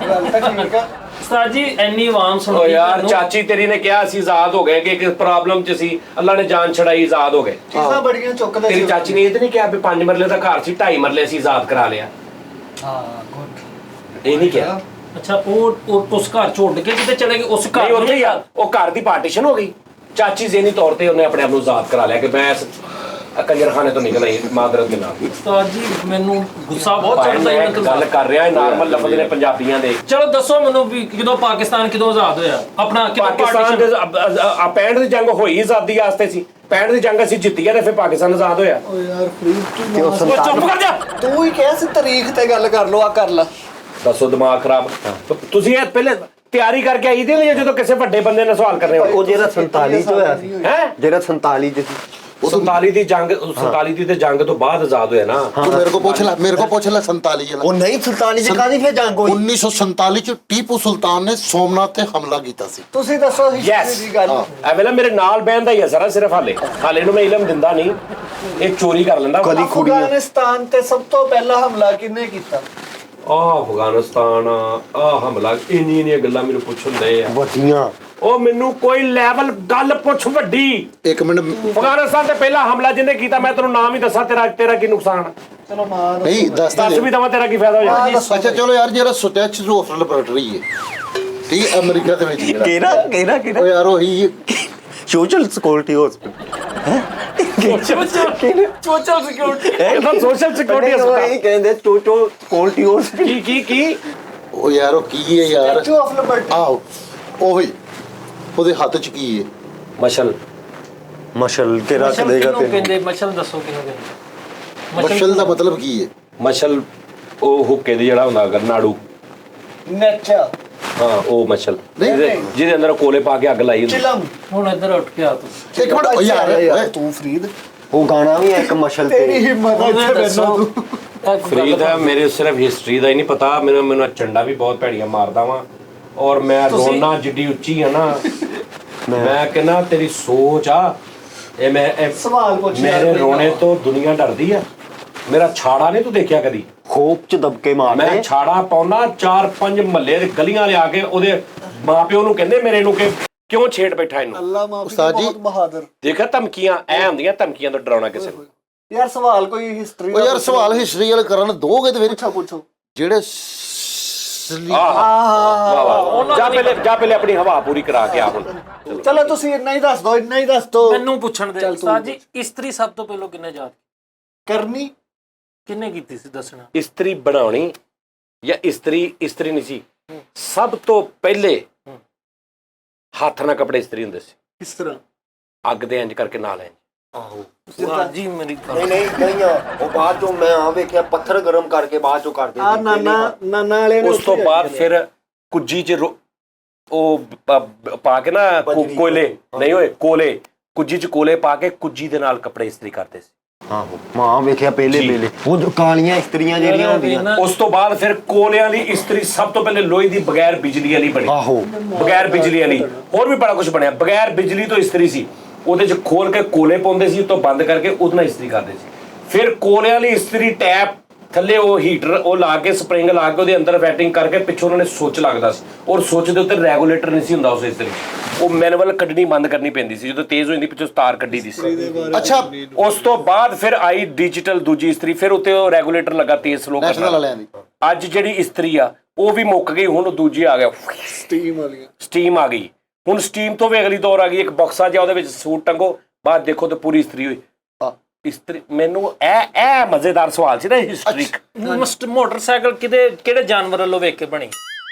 ਗੱਲ ਤਾਂ ਠੀਕ ਆ। ਸਾਜੀ ਇੰਨੀ ਆਵਾਮ ਸੁਣ ਓ ਯਾਰ, ਚਾਚੀ ਤੇਰੀ ਨੇ ਕਿਹਾ ਅਸੀਂ ਆਜ਼ਾਦ ਹੋ ਗਏ ਕਿ ਇੱਕ ਪ੍ਰੋਬਲਮ ਚ ਸੀ, ਅੱਲਾ ਨੇ ਜਾਨ ਛੜਾਈ, ਆਜ਼ਾਦ ਹੋ ਗਏ। ਚੀਜ਼ਾਂ ਬੜੀਆਂ ਚੁੱਕਦੇ ਤੇਰੀ ਚਾਚੀ ਨੇ ਇਹ ਤਾਂ ਨਹੀਂ ਕਿਹਾ ਵੀ 5 ਮਰਲੇ ਦਾ ਘਰ ਸੀ, 2.5 ਮਰਲੇ ਅਸੀਂ ਆਜ਼ਾਦ ਕਰਾ ਲਿਆ। ਹਾਂ ਗੁੱਡ। ਇਹ ਨਹੀਂ ਕਿਹਾ। ਅੱਛਾ ਉਹ ਉਸ ਘਰ ਛੋੜ ਕੇ ਕਿਤੇ ਚਲੇ ਗਏ? ਉਸ ਘਰ ਨਹੀਂ, ਉੱਥੇ ਹੀ ਆ, ਉਹ ਘਰ ਦੀ ਪਾਰਟੀਸ਼ਨ ਹੋ ਗਈ। ਚਾਚੀ ਜ਼ਹਿਨੀ ਤੌਰ ਤੇ ਉਹਨੇ ਆਪਣੇ ਆਪ ਨੂੰ ਆਜ਼ਾਦ ਕਰਾ ਲਿਆ ਕਿ ਮੈਂ ਇਸ ਕੰਜਰਖਾਨੇ ਤੋਂ ਨਿਕਲ ਆਈ ਮਾਦਰਤ ਦੇ ਨਾਲ। ਉਸਤਾਦ ਜੀ ਮੈਨੂੰ ਗੁੱਸਾ ਬਹੁਤ ਭਾਈ ਚੜਦਾ ਮੈਂ ਹੈ। ਗੱਲ ਕਰ ਰਿਹਾ, ਨਾਰਮਲ ਲਫ਼ਜ਼ ਨੇ ਪੰਜਾਬੀਆਂ ਦੇ। ਚਲੋ ਦੱਸੋ ਮੈਨੂੰ ਵੀ ਜਦੋਂ ਪਾਕਿਸਤਾਨ ਕਿਦੋਂ ਆਜ਼ਾਦ ਹੋਇਆ? ਆਪਣਾ ਪਾਕਿਸਤਾਨ ਦੇ 65 ਦੀ ਜੰਗ ਹੋਈ ਆਜ਼ਾਦੀ ਵਾਸਤੇ ਸੀ, 65 ਦੀ ਜੰਗ ਅਸੀਂ ਜਿੱਤੀ ਆ ਤੇ ਫਿਰ ਪਾਕਿਸਤਾਨ ਆਜ਼ਾਦ ਹੋਇਆ। ਓ ਯਾਰ ਫਰੀਦ ਤੇ ਉਹ ਉਹ ਚੁੱਪ ਕਰ ਜਾ। ਤੂੰ ਹੀ ਕਹਿ ਸੀ ਤਾਰੀਖ ਤੇ ਗੱਲ ਕਰ ਲੋ, ਆ ਕਰ ਲਾ। ਦੱਸੋ ਦਿਮਾਗ ਖਰਾਬ। ਤੁਸੀਂ ਇਹ ਪਹਿਲੇ ਤਿਆਰੀ ਕਰਕੇ ਆਈ ਦੇ ਲਈ ਜਦੋਂ ਕਿਸੇ ਵੱਡੇ ਬੰਦੇ ਨਾਲ ਸਵਾਲ ਕਰਨੇ ਹੋਏ। ਉਹ ਜਿਹੜਾ 47 ਚ ਹੋਇਆ ਸੀ, ਹੈ ਜਿਹੜਾ 47 ਚ ਸੀ, 47 ਦੀ ਜੰਗ, 47 ਦੀ ਤੇ ਜੰਗ ਤੋਂ ਬਾਅਦ ਆਜ਼ਾਦ ਹੋਇਆ ਨਾ। ਤੂੰ ਮੇਰੇ ਕੋ ਪੁੱਛ ਲੈ 47 ਵਾਲਾ। ਉਹ ਨਹੀਂ 47 ਚ ਕਾਹਦੀ ਫੇਰ ਜੰਗ ਹੋਈ? 1947 ਚ ਟੀਪੂ ਸੁਲਤਾਨ ਨੇ ਸੋਮਨਾਥ ਤੇ ਹਮਲਾ ਕੀਤਾ ਸੀ। ਤੁਸੀਂ ਦੱਸੋ ਹਿਸਟਰੀ ਯੈਸ, ਦੀ ਗੱਲ। ਐ ਵੇਲੇ ਮੇਰੇ ਨਾਲ ਬਹਿੰਦਾ ਹੀ ਆ ਸਾਰਾ, ਸਿਰਫ ਹਾਲੇ ਨੂੰ ਮੈਂ ਇਲਮ ਦਿੰਦਾ ਨਹੀਂ, ਇਹ ਚੋਰੀ ਕਰ ਲੈਂਦਾ। ਕਦੀ ਕੁੜੀਆਂ ਅਫਗਾਨਿਸਤਾਨ ਤੇ ਸਭ ਤੋਂ ਪਹਿਲਾ ਹਮਲਾ ਕਿਹਨੇ ਕੀਤਾ? ਅਫਗਾਨਿਸਤਾਨ ਹਮਲਾ ਇੰਨੀਆਂ ਗੱਲਾਂ ਮੈਨੂੰ ਪੁੱਛਣ ਦੇ ਆ ਵੱਡੀਆਂ ਉਹ ਮੈਨੂੰ ਕੋਈ ਲੈਵਲ ਗੱਲ ਪੁੱਛ ਵੱਡੀ। ਇੱਕ ਮਿੰਟ ਅਫਗਾਨਿਸਤਾਨ ਤੇ ਪਹਿਲਾ ਹਮਲਾ ਜਿਹਨੇ ਕੀਤਾ ਮੈਂ ਤੈਨੂੰ ਨਾਮ ਹੀ ਦੱਸਾਂ, ਤੇਰਾ ਕੀ ਨੁਕਸਾਨ? ਚਲੋ ਮਾਰ ਨਹੀਂ ਦੱਸ ਦੱਸ ਵੀ ਦਵਾਂ ਤੇਰਾ ਕੀ ਫਾਇਦਾ ਹੋ ਜਾਣਾ? ਅੱਛਾ ਚਲੋ ਯਾਰ ਜਿਹੜਾ ਸਟੈਚੂ ਆਫ ਲਿਬਰਟੀ ਹੈ ਠੀਕ ਹੈ ਅਮਰੀਕਾ ਦੇ ਵਿੱਚ ਜਿਹੜਾ ਕਿਹੜਾ ਉਹ ਯਾਰ ਉਹੀ social security hospital social security ਇਹਦਾ ਸੋਸ਼ਲ ਸਿਕਿਉਰਿਟੀ ਉਹ ਹਸਪਤਾਲ ਇਹ ਕਹਿੰਦੇ ਸੋਸ਼ਲ ਸਿਕਿਉਰਿਟੀ ਹਸਪੀਟਲ ਕੀ ਉਹ ਯਾਰ ਉਹ ਕੀ ਹੈ ਯਾਰ ਸਟੈਚੂ ਆਫ ਲਿਬਰਟੀ ਆਹੋ ਉਹੀ ਉਹਦੇ ਹੱਥ 'ਚ ਕੀ ਹੈ ਮਸ਼ਲ ਮਸ਼ਲ ਕੇ ਰੱਖ ਮਸ਼ਲ ਦੇਗਾ ਕਿਹਨੂੰ ਤੈਨੂੰ ਕਹਿੰਦੇ? ਮਸ਼ਲ ਦੱਸੋ ਕਿਹਨੂੰ ਕਹਿੰਦੇ? ਮਸ਼ਲ ਦਾ ਮਤਲਬ ਕੀ ਹੈ? ਮਸ਼ਲ ਉਹ ਹੁੱਕੇ ਦੀ ਜਿਹੜਾ ਹੁੰਦਾ ਨਾੜੂ, ਨੇਚਾ ਹਾਂ ਉਹ ਮਸ਼ਲ ਨਹੀਂ। ਜਿਹਦੇ ਅੰਦਰ ਕੋਲੇ ਪਾ ਕੇ ਅੱਗ ਲਾਈ ਹੁੰਦੀ। ਚਿਲਮ ਹੁਣ ਇੱਧਰ ਉੱਠ ਕੇ ਆ ਤੂੰ। ਇੱਕ ਮਿੰਟ ਉਹ ਯਾਰ ਤੂੰ ਫਰੀਦ ਉਹ ਗਾਣਾ ਵੀ ਹੈ ਇੱਕ ਮਸ਼ਲ ਤੇਰੀ ਤੇ ਹਿੰਮਤ ਹੈ ਇੱਥੇ ਬੈਠਣਾ ਤੂੰ। ਫਰੀਦ ਹੈ ਮੇਰੇ ਸਿਰਫ ਹਿਸਟਰੀ ਦਾ ਹੀ ਨਹੀਂ ਪਤਾ, ਮੈਨੂੰ ਝੰਡਾ ਵੀ ਬਹੁਤ ਭੈੜੀਆਂ ਮਾਰਦਾ ਵਾਂ ਔਰ ਮੈਂ ਰੋਣਾ ਜਿੱਡੀ ਉੱਚੀ ਆ ਨਾ ਮੈਂ ਕਹਿੰਦਾ ਤੇਰੀ ਸੋਚ ਆ ਇਹ ਸਵਾਲ ਪੁੱਛ ਯਾਰ ਮੇਰੇ ਕੋਈ ਰੋਣੇ ਨਾ। ਤੋਂ ਦੁਨੀਆ ਡਰਦੀ ਆ। ਮੇਰਾ ਛਾੜਾ ਨਹੀਂ ਤੂੰ ਦੇਖਿਆ ਕਦੀ? ਖੋਪ ਚ ਦਬਕੇ ਮੈਂ ਮਾਰਦੇ ਛਾੜਾ ਪਾਉਣਾ 4-5 ਮਹੱਲੇ ਦੇ ਗਲੀਆਂ ਲਿਆ ਕੇ ਉਹਦੇ ਮਾਪਿਓ ਨੂੰ ਕਹਿੰਦੇ ਮੇਰੇ ਨੂੰ ਕਿ ਕਿਉਂ ਛੇੜ ਬੈਠਾ ਇਹਨੂੰ। ਅੱਲਾ ਮਾਫੀ ਉਸਤਾਦ ਜੀ। ਬਹੁਤ ਬਹਾਦਰ। ਦੇਖਿਆ ਧਮਕੀਆਂ ਐ ਹੁੰਦੀਆਂ, ਧਮਕੀਆਂ ਤੋਂ ਡਰਾਉਣਾ ਕਿਸੇ ਨੂੰ। ਯਾਰ ਸਵਾਲ ਕੋਈ ਹਿਸਟਰੀ ਉਹ ਯਾਰ ਸਵਾਲ ਹਿਸਟਰੀ ਵਾਲੇ ਕਰਨ ਦੋਗੇ ਤੇ ਫਿਰ ਪੁੱਛੋ ਜਿਹੜੇ ਜਾ ਪਹਿਲੇ ਆਪਣੀ ਹਵਾ ਪੂਰੀ ਕਰਾ ਕੇ ਆ ਹੁਣ। ਚਲੋ ਤੁਸੀਂ ਇੰਨਾ ਹੀ ਦੱਸ ਦਿਓ, ਇੰਨਾ ਹੀ ਦੱਸ ਦਿਓ। ਮੈਨੂੰ ਪੁੱਛਣ ਦੇ ਚੱਲ ਤੂੰ ਉਸਤਾਦ ਜੀ, ਇਸਤਰੀ ਸਭ ਤੋਂ ਪਹਿਲਾਂ ਕਿੰਨੇ ਯਾਦ ਕਰਨੀ ਕਿੰਨੇ ਕੀਤੀ ਸੀ ਦੱਸਣਾ? ਇਸਤਰੀ ਬਣਾਉਣੀ ਜਾਂ ਇਸਤਰੀ ਨਹੀਂ ਸੀ, ਸਭ ਤੋਂ ਪਹਿਲੇ ਹੱਥ ਨਾਲ ਕੱਪੜੇ ਇਸਤਰੀ ਹੁੰਦੇ ਸੀ। ਕਿਸ ਤਰ੍ਹਾਂ? ਅੱਗ ਦੇ ਇੰਜ ਕਰਕੇ ਨਾਲ ਇੰਜ। ਆਹੋ ਉਸਤਾਦ ਜੀ ਮੇਰੀ ਨਹੀਂ ਨਹੀਂ ਉਹ ਬਾਅਦ ਚੋਂ ਮੈਂ ਆ ਵੇਖਿਆ ਪੱਥਰ ਗਰਮ ਕਰਕੇ ਬਾਅਦ ਚੋਂ ਕਰਦੇ ਆ ਨਾਨਾ ਵਾਲੇ ਨੇ ਉਸ ਤੋਂ ਬਾਅਦ ਫਿਰ ਕੁੱਜੀ ਚ ਉਹ ਪਾ ਕੇ ਨਾ ਕੋਲੇ ਨਹੀਂ ਹੋਏ ਕੋਲੇ, ਕੁੱਜੀ ਚ ਕੋਲੇ ਪਾ ਕੇ ਕੁੱਜੀ ਦੇ ਨਾਲ ਕੱਪੜੇ ਇਸਤਰੀ ਕਰਦੇ ਸੀ। ਆਹੋ ਮਾਂ ਵੇਖਿਆ ਪਹਿਲੇ ਉਹ ਜੋ ਕਾਲੀਆਂ ਇਸਤਰੀਆਂ ਜਿਹੜੀਆਂ ਹੁੰਦੀਆਂ ਉਸ ਤੋਂ ਬਾਅਦ ਫਿਰ ਕੋਲਿਆਂ ਦੀ ਇਸਤਰੀ ਸਭ ਤੋਂ ਪਹਿਲੇ ਲੋਹੇ ਦੀ ਬਗੈਰ ਬਿਜਲੀ ਵਾਲੀ ਬਣੀ। ਆਹੋ ਬਗੈਰ ਬਿਜਲੀ ਵਾਲੀ ਹੋਰ ਵੀ ਬੜਾ ਕੁਝ ਬਣਿਆ। ਬਗੈਰ ਬਿਜਲੀ ਤੋਂ ਇਸਤਰੀ ਸੀ, ਉਹਦੇ ਚ ਖੋਲ ਕੇ ਕੋਲੇ ਪਾਉਂਦੇ ਸੀ, ਉਤੋਂ ਬੰਦ ਕਰਕੇ ਉਹਦੇ ਨਾਲ ਇਸਤਰੀ ਕਰਦੇ ਸੀ। ਫਿਰ ਕੋਲਿਆਂ ਵਾਲੀ ਇਸਤਰੀ ਟੈਪ ਥੱਲੇ ਉਹ ਹੀਟਰ ਉਹ ਲਾ ਕੇ ਸਪਰਿੰਗ ਲਾ ਕੇ ਉਹਦੇ ਅੰਦਰ ਵੈਟਿੰਗ ਕਰਕੇ ਪਿੱਛੋਂ ਉਹਨਾਂ ਨੇ ਸੁੱਚ ਲੱਗਦਾ ਸੀ ਔਰ ਸੁੱਚ ਦੇ ਉੱਤੇ ਰੈਗੂਲੇਟਰ ਨਹੀਂ ਸੀ ਹੁੰਦਾ ਉਸ ਇਸਤਰੀ, ਉਹ ਮੈਨੂਅਲ ਕੱਢਣੀ ਬੰਦ ਕਰਨੀ ਪੈਂਦੀ ਸੀ, ਜਦੋਂ ਤੇਜ਼ ਹੋ ਜਾਂਦੀ ਪਿੱਛੋਂ ਤਾਰ ਕੱਢੀ ਦੀ ਸੀ। ਅੱਛਾ ਉਸ ਤੋਂ ਬਾਅਦ ਫਿਰ ਆਈ ਡਿਜੀਟਲ ਦੂਜੀ ਇਸਤਰੀ, ਫਿਰ ਉੱਤੇ ਉਹ ਰੈਗੂਲੇਟਰ ਲੱਗਾ ਤੇਜ਼ ਸਲੋ ਨੈਸ਼ਨਲ ਕਰਨਾ। ਵਾਲਿਆਂ ਦੀ ਅੱਜ ਜਿਹੜੀ ਇਸਤਰੀ ਆ ਉਹ ਵੀ ਮੁੱਕ ਗਈ, ਹੁਣ ਉਹ ਦੂਜੀ ਆ ਗਿਆ ਸਟੀਮ ਵਾਲੀਆਂ। ਸਟੀਮ ਆ ਗਈ। ਹੁਣ ਸਟੀਮ ਤੋਂ ਵੀ ਅਗਲੀ ਦੌਰ ਆ ਗਈ, ਇੱਕ ਬਕਸਾ ਜਿਹਾ ਉਹਦੇ ਵਿੱਚ ਸੂਟ ਟੰਗੋ ਬਾਅਦ ਦੇਖੋ ਤੇ ਪੂਰੀ ਇਸਤਰੀ ਹੋਈ। ਇਸਤਰੀ ਮੈਨੂੰ ਇਹ ਮਜ਼ੇਦਾਰ ਸਵਾਲ ਸੀ ਨਾ ਹਿਸਟਰੀ। ਮੋਟਰਸਾਈਕਲ ਕਿਹੜੇ ਜਾਨਵਰ ਵੱਲੋਂ ਵੇਖ ਕੇ ਬਣੀ?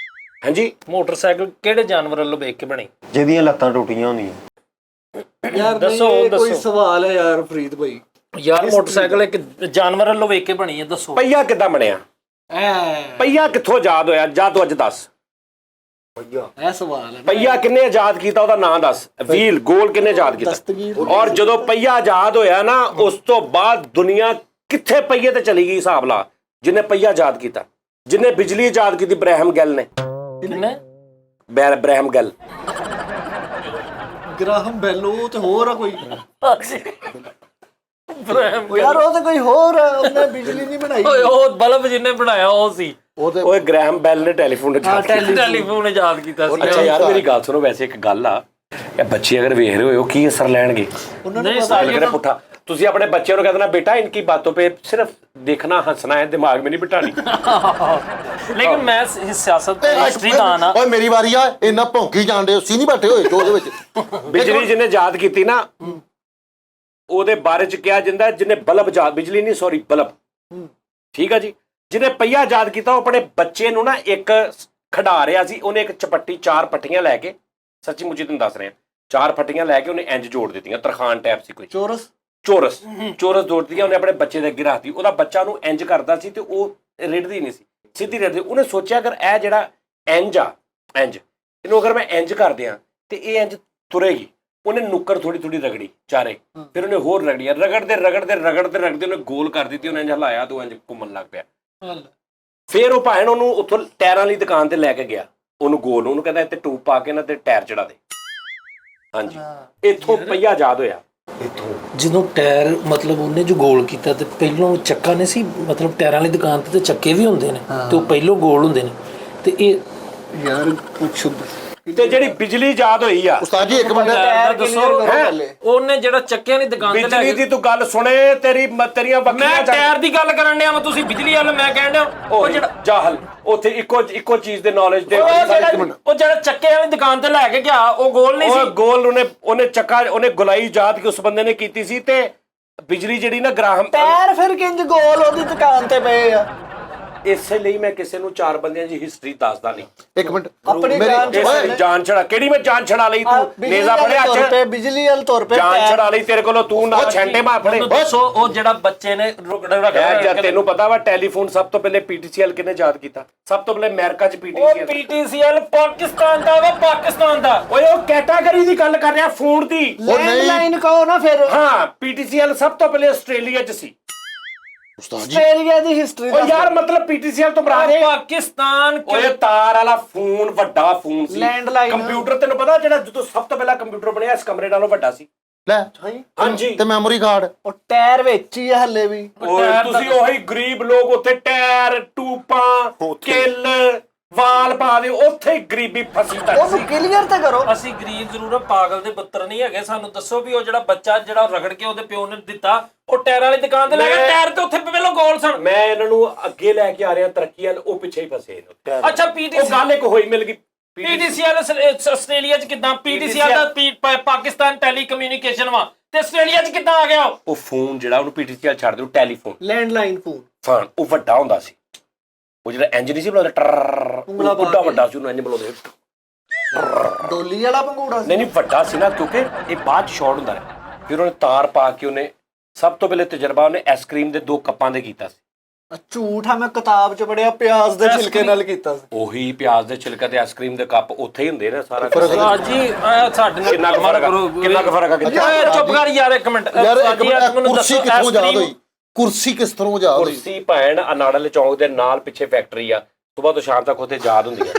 ਹਾਂਜੀ ਮੋਟਰਸਾਈਕਲ ਕਿਹੜੇ ਜਾਨਵਰ ਵੱਲੋਂ ਵੇਖ ਕੇ ਬਣੀ? ਜਿਹਦੀਆਂ ਲੱਤਾਂ ਟੁੱਟੀਆਂ ਹੁੰਦੀਆਂ। ਯਾਰ ਦੱਸੋ, ਨਹੀਂ, ਇਹ ਕੋਈ ਦੱਸੋ। ਸਵਾਲ ਹੈ ਯਾਰ ਫਰੀਦ ਭਾਈ। ਯਾਰ ਮੋਟਰਸਾਈਕਲ ਇੱਕ ਜਾਨਵਰ ਵੱਲੋਂ ਵੇਖ ਕੇ ਬਣੀ ਹੈ, ਦੱਸੋ। ਪਹੀਆ ਕਿੱਦਾਂ ਬਣਿਆ? ਪਹੀਆ ਕਿੱਥੋਂ ਆਜ਼ਾਦ ਹੋਇਆ? ਜਾ ਤੂੰ ਅੱਜ ਦੱਸ। ਇਹ ਸਵਾਲ ਹੈ। ਪਹੀਆ ਕਿੰਨੇ ਆਜ਼ਾਦ ਕੀਤਾ ਉਹਦਾ ਨਾਂ ਦੱਸ। ਵੀਲ ਗੋਲ ਕਿੰਨੇ ਆਜ਼ਾਦ ਕੀਤਾ? ਦਸਤਗੀਰ। ਔਰ ਜਦੋਂ ਪਹੀਆ ਆਜ਼ਾਦ ਹੋਇਆ ਨਾ ਉਸ ਤੋਂ ਬਾਅਦ ਦੁਨੀਆ ਕਿੱਥੇ ਪਹੀਏ ਤੇ ਚਲੀ ਗਈ ਹਿਸਾਬ ਲਾ। ਜਿਹਨੇ ਪਹੀਆ ਆਜ਼ਾਦ ਕੀਤਾ, ਜਿਹਨੇ ਬਿਜਲੀ ਆਜ਼ਾਦ ਕੀਤੀ ਬ੍ਰੈਹਮ ਗਿੱਲ ਨੇ। ਕਿੰਨੇ? ਬ੍ਰੈਹਮ ਗਿੱਲ। ਗ੍ਰਾਹਮ ਬੈਲ ਉਹ ਤੇ ਹੋਰ ਆ ਕੋਈ। ਬ੍ਰਹਮ ਯਾਰ ਉਹ ਤੇ ਕੋਈ ਹੋਰ ਆ, ਉਹਨੇ ਬਿਜਲੀ ਨਹੀਂ ਬਣਾਈ। ਓਏ ਉਹ ਬਲਬ ਜਿਹਨੇ ਬਣਾਇਆ ਉਹ ਸੀ। ਓਏ ਗ੍ਰੈਹਮ ਬੈਲ ਨੇ ਟੈਲੀਫੋਨ ਟੈਲੀਫੋਨ ਯਾਦ ਕੀਤਾ ਸੀ। ਅੱਛਾ ਯਾਰ ਮੇਰੀ ਗੱਲ ਸੁਣੋ, ਵੈਸੇ ਇੱਕ ਗੱਲ ਆ, ਇਹ ਬੱਚੇ ਅਗਰ ਵੇਖ ਰਹੇ ਹੋ ਕੀ ਅਸਰ ਲੈਣਗੇ? ਨਹੀਂ ਲੱਗ ਰਿਹਾ ਪੁੱਠਾ। ਤੁਸੀਂ ਆਪਣੇ ਬੱਚਿਆਂ ਨੂੰ कहना बेटा इनकी बातों पे सिर्फ देखना हंसना है, दिमाग में नहीं बिठानी। लेकिन मैं सियासत हिस्ट्री का आना ਓਏ ਮੇਰੀ ਵਾਰੀ ਆ, ਇੰਨਾ ਭੌਂਕੀ ਜਾਂਦੇ ਹੋ ਸੀ ਨਹੀਂ ਬੈਠੇ ਹੋਏ ਉਹਦੇ ਵਿੱਚ। ਬਿਜਲੀ ਜਿਹਨੇ ਯਾਦ ਕੀਤੀ ਨਾ ਉਹਦੇ ਬਾਰੇ ਚ ਕਿਹਾ ਜਾਂਦਾ ਜਿਹਨੇ ਬਲਬ ਯਾਦ, ਬਿਜਲੀ ਨਹੀਂ ਸੌਰੀ ਬਲਬ, ਠੀਕ ਆ ਜੀ। ਜਿਹਨੇ ਪਹੀਆ ਯਾਦ ਕੀਤਾ ਉਹ ਆਪਣੇ ਬੱਚੇ ਨੂੰ ਨਾ ਇੱਕ ਖਿਡਾ ਰਿਹਾ ਸੀ, ਉਹਨੇ ਇੱਕ ਚਪੱਟੀ 4 ਪੱਟੀਆਂ ਲੈ ਕੇ, ਸੱਚੀ ਮੁੱਚੀ ਤੁਹਾਨੂੰ ਦੱਸ ਰਿਹਾ, 4 ਪੱਟੀਆਂ ਲੈ ਕੇ ਉਹਨੇ ਇੰਜ ਜੋੜ ਦਿੱਤੀਆਂ, ਤਰਖਾਨ ਟੈਪ ਸੀ ਕੋਈ, ਚੋਰਸ ਚੋਰਸ ਜੋੜ ਦਿੱਤੀਆਂ ਉਹਨੇ ਆਪਣੇ ਬੱਚੇ ਦੇ ਅੱਗੇ ਰੱਖਤੀ। ਉਹਦਾ ਬੱਚਾ ਉਹਨੂੰ ਇੰਜ ਕਰਦਾ ਸੀ ਤੇ ਉਹ ਰਿੜਦੀ ਨਹੀਂ ਸੀ, ਸਿੱਧੀ ਰਿੜਦੀ। ਉਹਨੇ ਸੋਚਿਆ ਅਗਰ ਇਹ ਜਿਹੜਾ ਇੰਜ ਇਹਨੂੰ ਅਗਰ ਮੈਂ ਇੰਜ ਕਰ ਦਿਆਂ ਤੇ ਇਹ ਇੰਜ ਤੁਰੇਗੀ। ਉਹਨੇ ਨੁੱਕਰ ਥੋੜੀ ਥੋੜੀ ਰਗੜੀ ਚਾਰੇ, ਫਿਰ ਉਹਨੇ ਹੋਰ ਰਗੜੀਆਂ, ਰਗੜਦੇ ਉਹਨੇ ਗੋਲ ਕਰ ਦਿੱਤੀ। ਉਹਨੇ ਇੰਜ ਹਲਾਇਆ ਤੇ ਉਹ ਇੰਜ ਘੁੰਮਣ ਲੱਗ ਪਿਆ। ਫਿਰ ਉਹ ਭਾਣ ਉਹਨੂੰ ਉੱਥੋਂ ਟਾਇਰਾਂ ਵਾਲੀ ਦੁਕਾਨ ਤੇ ਲੈ ਕੇ ਗਿਆ, ਉਹਨੂੰ ਗੋਲ, ਉਹਨੂੰ ਕਹਿੰਦਾ ਇੱਥੇ ਟੂਬ ਪਾ ਕੇ ਨਾ ਤੇ ਟਾਇਰ ਚੜਾ ਦੇ। ਹਾਂਜੀ, ਇੱਥੋਂ ਪਹੀਆ ਆਜ਼ਾਦ ਹੋਇਆ। ਜਦੋਂ ਟਾਇਰ ਮਤਲਬ ਉਹਨੇ ਜੋ ਗੋਲ ਕੀਤਾ ਤੇ ਪਹਿਲੋਂ ਚੱਕਾ ਨਹੀਂ ਸੀ ਮਤਲਬ ਟਾਇਰਾਂ ਵਾਲੀ ਦੁਕਾਨ ਤੇ ਚੱਕੇ ਵੀ ਹੁੰਦੇ ਨੇ ਤੇ ਉਹ ਪਹਿਲੋਂ ਗੋਲ ਹੁੰਦੇ ਨੇ ਤੇ ਇਹ ਯਾਰ ਕੁਛ ਤੇ ਜਿਹੜੀ ਬਿਜਲੀ ਯਾਦ ਹੋਈ ਆ ਉਸਤਾਦ ਜੀ ਇੱਕ ਮਿੰਟ ਦੱਸੋ ਉਹਨੇ ਜਿਹੜਾ ਚੱਕਿਆਂ ਦੀ ਦੁਕਾਨ ਤੇ ਲੈ ਬਿਜਲੀ ਦੀ ਤੂੰ ਗੱਲ ਸੁਣੇ ਤੇਰੀਆਂ ਮੈਂ ਬੱਕਰੀਆਂ ਟਾਇਰ ਦੀ ਗੱਲ ਕਰਨ ਡਿਆ ਵਾ ਤੁਸੀਂ ਬਿਜਲੀ ਵਾਲਾ ਮੈਂ ਕਹਿਣ ਡਿਆ ਉਹ ਜਿਹੜਾ ਜਾਹਲ ਉੱਥੇ ਇੱਕੋ ਚੀਜ਼ ਦੇ ਨੌਲੇਜ ਦੇ ਉਹ ਜਿਹੜਾ ਚੱਕੇ ਵਾਲੀ ਦੁਕਾਨ ਤੇ ਲੈ ਕੇ ਗਿਆ ਉਹ ਗੋਲ ਨਹੀਂ ਉਹ ਸੀ ਗੋਲ ਉਹਨੇ ਚੱਕਾ ਉਹਨੇ ਗੁਲਾਈ ਯਾਦ ਕਿ ਉਸ ਬੰਦੇ ਨੇ ਕੀਤੀ ਸੀ ਤੇ ਬਿਜਲੀ ਜਿਹੜੀ ਨਾ ਗ੍ਰਾਹਮ ਟਾਇਰ ਫਿਰ ਕਿੰਜ ਗੋਲ ਉਹਦੀ ਦੁਕਾਨ ਤੇ ਪਏ ਆ ਇਸੇ ਲਈ ਮੈਂ ਕਿਸੇ ਨੂੰ 4 ਬੰਦਿਆਂ ਦੀ ਹਿਸਟਰੀ ਦੱਸਦਾ ਨਹੀਂ ਇੱਕ ਮਿੰਟ ਆਪਣੀ ਜਾਨ ਛੜਾ ਕਿਹੜੀ ਮੈਂ ਜਾਨ ਛੜਾ ਲਈ ਤੂੰ ਨੇਜ਼ਾ ਫੜਿਆ ਤੇ ਬਿਜਲੀ ਵਾਲ ਤੌਰ ਤੇ ਜਾਨ ਛੜਾ ਲਈ ਤੇਰੇ ਕੋਲੋਂ ਤੂੰ ਨਾ ਛੈਂਟੇ ਮਾਰ ਫੜੇ ਦੱਸੋ ਉਹ ਜਿਹੜਾ ਬੱਚੇ ਨੇ ਯਾਰ ਤੈਨੂੰ ਪਤਾ ਵਾ ਟੈਲੀਫੋਨ ਸਭ ਤੋਂ ਪਹਿਲੇ ਪੀਟੀਸੀਐਲ ਕਿਹਨੇ ਯਾਦ ਕੀਤਾ ਸਭ ਤੋਂ ਪਹਿਲੇ ਅਮਰੀਕਾ 'ਚ ਉਹ ਪੀਟੀਸੀਐਲ ਪਾਕਿਸਤਾਨ ਦਾ ਵਾ ਪਾਕਿਸਤਾਨ ਦਾ ਓਏ ਉਹ ਕੈਟਾਗਰੀ ਦੀ ਗੱਲ ਕਰ ਰਿਹਾ ਫੋਨ ਦੀ ਲੈਂਡਲਾਈਨ ਕਹੋ ਨਾ ਫਿਰ ਹਾਂ ਪੀਟੀਸੀਐਲ ਸਭ ਤੋਂ ਪਹਿਲੇ ਆਸਟ੍ਰੇਲੀਆ 'ਚ ਸੀ ਉਸਤਾਦ ਜੀ ਆਸਟ੍ਰੇਲੀਆ ਦੀ ਹਿਸਟਰੀ ਓ ਯਾਰ ਮਤਲਬ ਪੀਟੀਸੀਐਲ ਤੋਂ ਬਰਾ ਦੇ ਪਾਕਿਸਤਾਨ ਓਏ ਤਾਰ ਵਾਲਾ ਫੋਨ ਵੱਡਾ ਫੋਨ ਸੀ Landline। ਕੰਪਿਊਟਰ ਤੈਨੂੰ ਪਤਾ ਜਿਹੜਾ ਜਦੋਂ ਸਭ ਤੋਂ ਪਹਿਲਾਂ ਕੰਪਿਊਟਰ ਬਣਿਆ ਇਸ ਕਮਰੇ ਨਾਲੋਂ ਵੱਡਾ ਸੀ ਲੈ ਹਾਂਜੀ ਤੇ ਮੈਮੋਰੀ ਕਾਰਡ ਉਹ ਟਾਇਰ ਵਿੱਚ ਹੀ ਆ ਹੱਲੇ ਵੀ ਓਏ ਤੁਸੀਂ ਉਹੀ ਗਰੀਬ ਲੋਕ ਉੱਥੇ ਟਾਇਰ ਟੂਪਾਂ ਕਿੱਲ ਵਾਲ ਪਾ ਦੇ ਉੱਥੇ ਹੀ ਗਰੀਬੀ ਫਸੀ ਤੱਕ ਉਹਨੂੰ ਕਲੀਅਰ ਤਾਂ ਕਰੋ ਅਸੀਂ ਗਰੀਬ ਜ਼ਰੂਰ ਆ, ਪਾਗਲ ਦੇ ਬੱਤਰ ਨਹੀਂ ਹੈਗੇ ਸਾਨੂੰ ਦੱਸੋ ਵੀ ਉਹ ਜਿਹੜਾ ਬੱਚਾ ਜਿਹੜਾ ਰਗੜ ਕੇ ਉਹਦੇ ਪਿਓ ਨੇ ਦਿੱਤਾ ਉਹ ਟਾਇਰ ਵਾਲੀ ਦੁਕਾਨ ਤੇ ਲੈ ਗਿਆ ਟਾਇਰ ਤੇ ਉੱਥੇ ਪਹਿਲਾਂ ਗੋਲ ਸਨ ਮੈਂ ਇਹਨਾਂ ਨੂੰ ਅੱਗੇ ਲੈ ਕੇ ਆ ਰਿਹਾ ਤਰੱਕੀ ਵੱਲ ਉਹ ਪਿੱਛੇ ਹੀ ਫਸੇ ਨੇ ਅੱਛਾ ਉਹ ਗੱਲ ਇੱਕ ਹੋਈ ਮਿਲ ਗਈ ਪੀਟੀਸੀਐਲ ਆਸਟ੍ਰੇਲੀਆ ਚ ਕਿਦਾਂ ਪੀਟੀਸੀਐਲ ਦਾ ਪਾਕਿਸਤਾਨ ਟੈਲੀਕਮਿਊਨੀਕੇਸ਼ਨ ਵਾ ਤੇ ਆਸਟ੍ਰੇਲੀਆ ਚ ਕਿਦਾਂ ਆ ਗਿਆ ਉਹ ਫੋਨ ਜਿਹੜਾ ਉਹਨੂੰ ਪੀਟੀਸੀਐਲ ਛੱਡ ਦਿਓ ਟੈਲੀਫੋਨ ਲੈਂਡਲਾਈਨ ਫੋਨ ਫੋਨ ਉਹ ਵੱਡਾ ਹੁੰਦਾ ਸੀ ਉਹ ਜਿਹੜਾ ਇੰਜ ਨਹੀਂ ਸੀ ਬੁਲਾਉਂਦਾ ਟਰ ਬੁੱਢਾ ਵੱਡਾ ਸੀ ਉਹਨੂੰ ਇੰਜ ਬੁਲਾਉਂਦੇ ਡੋਲੀ ਵਾਲਾ ਪੰਗੂੜਾ ਸੀ ਨਹੀਂ ਵੱਡਾ ਸੀ ਨਾ ਕਿਉਂਕਿ ਇਹ ਬਾਅਦ ਚ ਸ਼ਾਰਟ ਹੁੰਦਾ ਰਿਹਾ ਫਿਰ ਉਹਨੇ ਤਾਰ ਪਾ ਕੇ ਉਹਨੇ ਸਭ ਤੋਂ ਪਹਿਲੇ ਤਜਰਬਾ ਉਹਨੇ ਆਈਸਕ੍ਰੀਮ ਦੇ 2 ਕੱਪਾਂ ਦੇ ਕੀਤਾ ਸੀ ਝੂਠ ਆ ਮੈਂ ਕਿਤਾਬ ਚ ਪੜਿਆ ਪਿਆਜ਼ ਦੇ ਛਿਲਕੇ ਨਾਲ ਕੀਤਾ ਸੀ ਉਹੀ ਪਿਆਜ਼ ਦੇ ਛਿਲਕੇ ਤੇ ਆਈਸਕ੍ਰੀਮ ਦੇ ਕੱਪ ਉੱਥੇ ਹੀ ਹੁੰਦੇ ਨੇ ਸਾਰਾ ਜੀ ਸਾਡੇ ਨਾਲ ਕਿੰਨਾ ਕੁ ਫਰਕ ਆ ਕਿੰਨਾ ਕੁ ਫਰਕ ਆ ਓਏ ਚੁੱਪ ਕਰ ਯਾਰ ਇੱਕ ਮਿੰਟ ਯਾਰ ਇੱਕ ਮਿੰਟ ਮੈਨੂੰ ਕੁਰਸੀ ਦੱਸੋ ਕਿੱਥੋਂ ਯਾਦ ਹੋਈ ਕੁਰਸੀ ਕਿਸ ਤਰ੍ਹਾਂ ਯਾਦ ਹੋਈ ਕੁਰਸੀ ਭੈਣ ਅਨਾੜਲੇ ਚੌਂਕ ਦੇ ਨਾਲ ਪਿੱਛੇ ਫੈਕਟਰੀ ਆ ਸਵੇਰ ਤੋਂ ਸ਼ਾਮ ਤੱਕ ਉੱਥੇ ਯਾਦ ਹੁੰਦੀ ਆ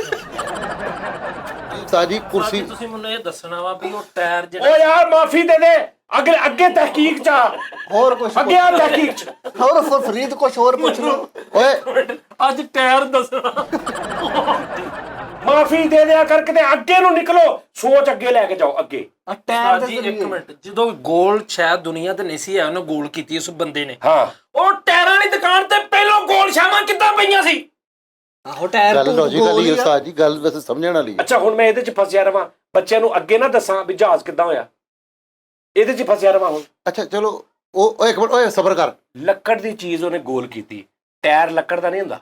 ਉਸਤਾਦ ਜੀ ਕੁਰਸੀ ਤੁਸੀਂ ਮੈਨੂੰ ਇਹ ਦੱਸਣਾ ਵਾ ਵੀ ਉਹ ਟਾਇਰ ਜਿਹੜਾ ਓ ਯਾਰ ਮਾਫੀ ਦੇ ਦੇ ਅੱਗੇ ਤਹਿਕੀਕ ਚ ਆ। ਹੋਰ ਕੁਛ ਅੱਗੇ ਆ ਤਹਿਕੀਕ ਚ ਹੋਰ ਫਰੀਦ ਕੁਛ ਹੋਰ ਪੁੱਛ ਲਓ ਓਏ ਅੱਜ ਟਾਇਰ ਦੱਸਣਾ ਮਾਫੀ ਦੇ ਦਿਆ ਕਰਕੇ ਤੇ ਅੱਗੇ ਨੂੰ ਨਿਕਲੋ ਸੋਚ ਅੱਗੇ ਲੈ ਕੇ ਜਾਓ ਅੱਗੇ ਆ ਟਾਇਰ ਜੀ ਦੇ ਇੱਕ ਮਿੰਟ ਜਦੋਂ ਗੋਲ ਸ਼ਾਇਦ ਦੁਨੀਆ ਤੇ ਨਹੀਂ ਸੀ ਹੈ ਉਹਨੇ ਗੋਲ ਕੀਤੀ ਉਸ ਬੰਦੇ ਨੇ ਹਾਂ ਉਹ ਟਾਇਰਾਂ ਵਾਲੀ ਦੁਕਾਨ ਤੇ ਪਹਿਲਾਂ ਗੋਲ ਸ਼ਾਮਾਂ ਕਿੱਦਾਂ ਪਈਆਂ ਸੀ ਆਹੋ ਟਾਇਰ ਗੱਲ ਲੌਜੀਕਲ ਹੀ ਉਸਤਾਦ ਜੀ ਗੱਲ ਵੈਸੇ ਸਮਝਣ ਵਾਲੀ ਅੱਛਾ ਹੁਣ ਮੈਂ ਇਹਦੇ ਚ ਫਸਿਆ ਰਵਾਂ ਬੱਚਿਆਂ ਨੂੰ ਅੱਗੇ ਨਾ ਦੱਸਾਂ ਵੀ ਜਹਾਜ਼ ਕਿੱਦਾਂ ਹੋਇਆ ਇਹਦੇ ਚ ਫਸਿਆ ਰਵਾਂ ਹੁਣ ਅੱਛਾ ਚਲੋ ਉਹ ਇੱਕ ਮਿੰਟ ਓਏ ਸਬਰ ਕਰ ਲੱਕੜ ਦੀ ਚੀਜ਼ ਉਹਨੇ ਗੋਲ ਕੀਤੀ ਟਾਇਰ ਲੱਕੜ ਦਾ ਨਹੀਂ ਹੁੰਦਾ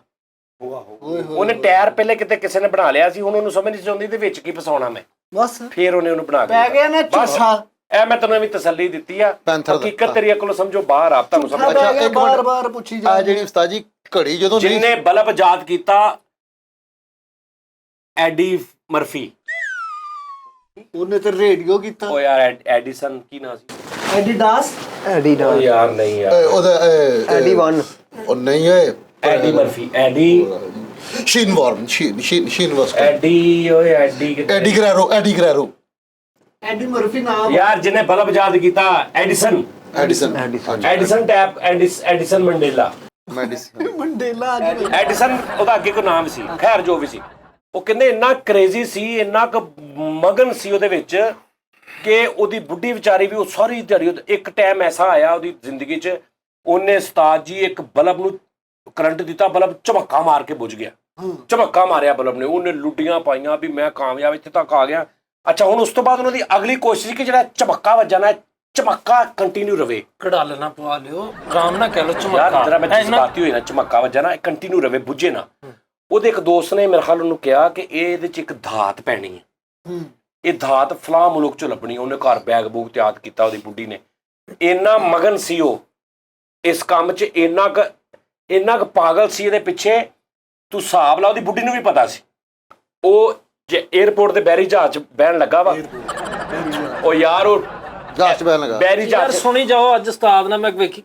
ਉਹਨੇ ਟਾਇਰ ਪਹਿਲੇ ਕਿਤੇ ਕਿਸੇ ਨੇ ਬਣਾ ਲਿਆ ਸੀ ਹੁਣ ਉਹਨੂੰ ਸਮਝ ਨਹੀਂ ਆਉਂਦੀ ਤੇ ਵਿੱਚ ਕੀ ਫਸਾਉਣਾ ਮੈਂ ਬਸ ਫੇਰ ਉਹਨੂੰ ਬਣਾ ਕੇ ਪੈ ਗਿਆ ਨਾ ਬਸ ਝੂਠਾ ਇਹ ਮੈਂ ਤੈਨੂੰ ਵੀ ਤਸੱਲੀ ਦਿੱਤੀ ਆ ਪੈਂਥਰ ਦਾ। ਹਕੀਕਤ ਤੇਰੀ ਅਕਲੋਂ ਸਮਝੋ ਬਾਹਰ ਆ ਤੁਹਾਨੂੰ ਸਮਝ ਅੱਛਾ, ਅੱਛਾ ਇੱਕ ਬਾਰ-ਬਾਰ ਪੁੱਛੀ ਜਾ ਆ ਜਿਹੜੀ ਉਸਤਾਦ ਜੀ ਘੜੀ ਜਦੋਂ ਨਹੀਂ ਜਿੰਨੇ ਬਲਬ ਇਜਾਦ ਕੀਤਾ ਐਡੀ ਮਰਫੀ ਉਹਨੇ ਤੇ ਰੇਡੀਓ ਕੀਤਾ ਉਹ ਯਾਰ ਐਡੀਸਨ ਕੀ ਨਾਂ ਸੀ ਐਡੀਡਾਸ ਉਹ ਯਾਰ ਨਹੀਂ ਯਾਰ ਉਹਦਾ ਐਡੀ 1 ਉਹ ਨਹੀਂ ਓਏ ਐਡੀ ਮਰਫੀ ਐਡੀ ਸ਼ੀਨਵਾਰਨ ਸ਼ੀਨ ਵਸਕ ਐਡੀ ਓਏ ਐਡੀ ਕਿਤੇ- ਐਡੀ ਗਰੈਰੋ ਐਡੀ ਮਰਫੀ ਨਾਮ ਯਾਰ ਜਿਹਨੇ ਬਲਬ ਇਜਾਦ ਕੀਤਾ Edison Edison tap Edison Mandela medicine Mandela ਅੱਜ ਐਡੀਸਨ ਉਹਦਾ ਅੱਗੇ ਕੋਈ ਨਾਮ ਸੀ ਖੈਰ ਜੋ ਵੀ ਸੀ ਉਹ ਕਹਿੰਦੇ ਇੰਨਾ ਕ੍ਰੇਜ਼ੀ ਸੀ ਇੰਨਾ ਕੁ ਮਗਨ ਸੀ ਉਹਦੇ ਵਿੱਚ ਕਿ ਉਹਦੀ ਬੁੱਢੀ ਵਿਚਾਰੀ ਵੀ ਉਹ ਸਾਰੀ ਦਿਹਾੜੀ ਇੱਕ ਟਾਈਮ ਐਸਾ ਆਇਆ ਉਹਦੀ ਜ਼ਿੰਦਗੀ 'ਚ ਉਹਨੇ ਉਸਤਾਦ ਜੀ ਇੱਕ ਬਲਬ ਨੂੰ ਕਰੰਟ ਦਿੱਤਾ ਬਲਬ ਝਮੱਕਾ ਮਾਰ ਕੇ ਬੁਝ ਗਿਆ ਝਮੱਕਾ ਮਾਰਿਆ ਬਲਬ ਨੇ ਉਹਨੇ ਲੁੱਡੀਆਂ ਪਾਈਆਂ ਵੀ ਮੈਂ ਕਾਮਯਾਬ ਇੱਥੇ ਤੱਕ ਆ ਗਿਆ ਅੱਛਾ ਹੁਣ ਉਸ ਤੋਂ ਬਾਅਦ ਉਹਨਾਂ ਦੀ ਅਗਲੀ ਕੋਸ਼ਿਸ਼ ਸੀ ਕਿ ਜਿਹੜਾ ਝਮੱਕਾ ਵੱਜਣਾ ਝਮੱਕਾ ਕੰਟੀਨਿਊ ਰਵੇ ਕੜਾਲ ਨਾ ਪਵਾ ਲਿਓ ਆਰਾਮ ਨਾਲ ਕਹਿ ਲਓ ਯਾਰ ਚਮਕਾ ਜਰਾ ਮੈਂ ਜਜ਼ਬਾਤੀ ਹੋਈ ਨਾ ਝਮੱਕਾ ਵੱਜਣਾ ਕੰਟੀਨਿਊ ਰਵੇ ਬੁੱਝੇ ਨਾ ਉਹਦੇ ਇੱਕ ਦੋਸਤ ਨੇ ਮੇਰੇ ਖਿਆਲ ਉਹਨੂੰ ਕਿਹਾ ਕਿ ਇਹਦੇ 'ਚ ਇੱਕ ਧਾਤ ਪੈਣੀ ਹੈ ਇਹ ਧਾਤ ਫਲਾਂ ਮੁਲਕ 'ਚੋਂ ਲੱਭਣੀ ਉਹਨੇ ਘਰ ਬੈਗ ਬੂਗ ਤਿਆਰ ਕੀਤਾ ਉਹਦੀ ਬੁੱਢੀ ਨੇ ਇੰਨਾ ਮਗਨ ਸੀ ਉਹ ਇਸ ਕੰਮ 'ਚ ਇੰਨਾ ਕੁ ਪਾਗਲ ਸੀ ਇਹਦੇ ਪਿੱਛੇ ਤੂੰ ਹਿਸਾਬ ਲਾ ਉਹਦੀ ਬੁੱਢੀ ਨੂੰ ਵੀ ਪਤਾ ਸੀ ਉਹ ਜੇ 에ਅਰਪੋਰਟ ਤੇ ਬੈਰੀ ਜਹਾਜ਼ 'ਚ ਬਹਿਣ ਲੱਗਾ ਵਾ ਉਹ ਯਾਰ ਉਹ ਜਹਾਜ਼ ਬੈਨ ਲਗਾ ਬੈਰੀ ਯਾਰ ਜਹਾਜ਼ ਸੁਣੀ ਜਾਓ ਅੱਜ ਉਸਤਾਦ ਨਾਲ ਮੈਂ ਵੇਖੀ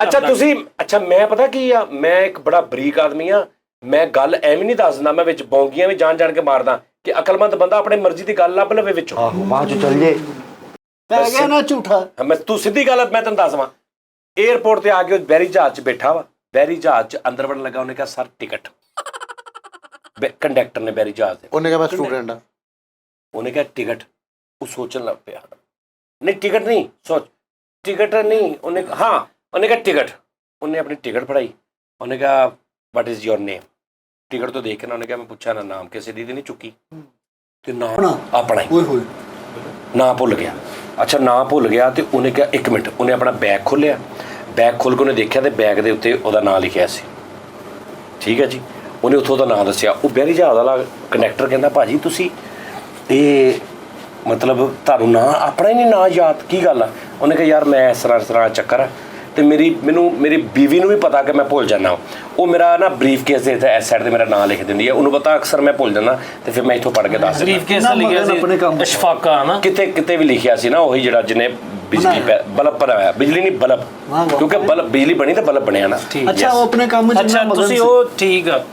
ਅੱਛਾ ਮੈਂ ਪਤਾ ਕੀ ਆ ਮੈਂ ਇੱਕ ਬੜਾ ਬਰੀਕ ਆਦਮੀ ਆ ਮੈਂ ਗੱਲ ਐਵੇਂ ਨਹੀਂ ਦੱਸਦਾ ਮੈਂ ਵਿੱਚ ਬੌਂਗੀਆਂ ਵੀ ਜਾਣ ਕੇ ਮਾਰਦਾ ਕਿ ਅਕਲਮੰਦ ਬੰਦਾ ਆਪਣੇ ਮਰਜ਼ੀ ਦੀ ਗੱਲ ਲੱਭ ਲਵੇ ਵਿੱਚੋਂ ਬਾਅਦ ਚ ਚੱਲ ਜੇ ਪੈ ਗਿਆ ਨਾ ਝੂਠਾ। ਮੈਂ ਤੂੰ ਸਿੱਧੀ ਗੱਲ ਮੈਂ ਤੈਨੂੰ ਦੱਸਵਾਂ, 에ਅਰਪੋਰਟ ਤੇ ਆ ਕੇ ਉਹ ਬੈਰੀ ਜਹਾਜ਼ 'ਚ ਬੈਠਾ ਵਾ, ਬੈਰੀ ਜਹਾਜ਼ 'ਚ ਅੰਦਰ ਵੜਨ ਲੱਗਾ, ਉਹਨੇ ਕਿਹਾ ਸਰ ਟਿਕਟ, ਕੰਡਕਟਰ ਨੇ ਬੈਰੀ ਜਹਾਜ਼ ਦੇ, ਉਹਨੇ ਕਿਹਾ ਮੈਂ ਸਟੂਡੈਂਟ ਆ। ਉਹਨੇ ਕਿਹਾ ਟਿਕਟ, ਉਹ ਸੋਚਣ ਲੱਗ ਪਿਆ, ਨਹੀਂ ਟਿਕਟ ਨਹੀਂ, ਸੋਚ ਟਿਕਟ ਨਹੀਂ, ਉਹਨੇ ਉਹਨੇ ਕਿਹਾ ਟਿਕਟ, ਉਹਨੇ ਆਪਣੀ ਟਿਕਟ ਫੜਾਈ, ਉਹਨੇ ਕਿਹਾ what is your name, ticket ਤੋਂ ਦੇਖ ਕੇ ਨਾ ਉਹਨੇ ਕਿਹਾ ਮੈਂ ਪੁੱਛਿਆ ਨਾ ਨਾਮ, ਕਿਸੇ ਦੀ ਨਹੀਂ ਚੁੱਕੀ ਤੇ ਨਾਮ ਆਪਣਾ ਹੀ, ਓਏ ਹੋਏ ਨਾਂ ਭੁੱਲ ਗਿਆ। ਅੱਛਾ ਨਾਂ ਭੁੱਲ ਗਿਆ ਤੇ ਉਹਨੇ ਕਿਹਾ 1 ਮਿੰਟ, ਉਹਨੇ ਆਪਣਾ ਬੈਗ ਖੋਲ੍ਹਿਆ, ਬੈਗ ਖੋਲ੍ਹ ਕੇ ਉਹਨੇ ਦੇਖਿਆ ਤੇ ਬੈਗ ਦੇ ਉੱਤੇ ਉਹਦਾ ਨਾਂ ਲਿਖਿਆ ਸੀ। ਠੀਕ ਹੈ ਜੀ, ਉਹਨੇ ਉੱਥੋਂ ਦਾ ਨਾਂ ਦੱਸਿਆ। ਉਹ ਬੈਰੀ ਜਹਾਜ਼ ਵਾਲਾ ਕੰਡਕਟਰ ਕਹਿੰਦਾ ਭਾਜੀ ਤੁਸੀਂ ਇਹ ਮਤਲਬ ਤੁਹਾਨੂੰ ਨਾਂ ਆਪਣਾ ਹੀ ਨਹੀਂ ਨਾਂ ਯਾਦ, ਕੀ ਗੱਲ ਆ? ਉਹਨੇ ਕਿਹਾ ਯਾਰ ਮੈਂ ਇਸ ਤਰ੍ਹਾਂ ਚੱਕਰ ਆ ਤੇ ਮੇਰੀ ਬੀਵੀ ਨੂੰ ਵੀ ਪਤਾ ਕਿ ਮੈਂ ਭੁੱਲ ਜਾਂਦਾ, ਉਹ ਮੇਰਾ ਨਾ ਬਰੀਫ ਕੇਸ ਦੇ ਇੱਥੇ ਇਸ ਸਾਈਡ ਤੇ ਮੇਰਾ ਨਾਂ ਲਿਖ ਦਿੰਦੀ ਹੈ, ਉਹਨੂੰ ਪਤਾ ਅਕਸਰ ਮੈਂ ਭੁੱਲ ਜਾਂਦਾ ਤੇ ਫਿਰ ਮੈਂ ਇੱਥੋਂ ਪੜ੍ਹ ਕੇ ਦੱਸ ਬਰੀਫ ਕੇਸ ਲਿਖਿਆ ਸੀ ਅਸ਼ਫਾਕਾ ਨਾ, ਕਿਤੇ ਵੀ ਲਿਖਿਆ ਸੀ ਨਾ, ਉਹੀ ਜਿਹੜਾ ਜਿਹਨੇ ਬਿਜਲੀ ਬਲਬ ਬਣਾਇਆ, ਬਿਜਲੀ ਨਹੀਂ ਬਲਬ, ਕਿਉਂਕਿ ਬਲਬ ਬਿਜਲੀ ਬਣੀ ਤਾਂ ਬਲਬ ਬਣਿਆ ਨਾ। ਅੱਛਾ ਉਹ ਆਪਣੇ ਕੰਮ ਚ ਅੱਛਾ ਤੁਸੀਂ ਉਹ ਠੀਕ ਆ,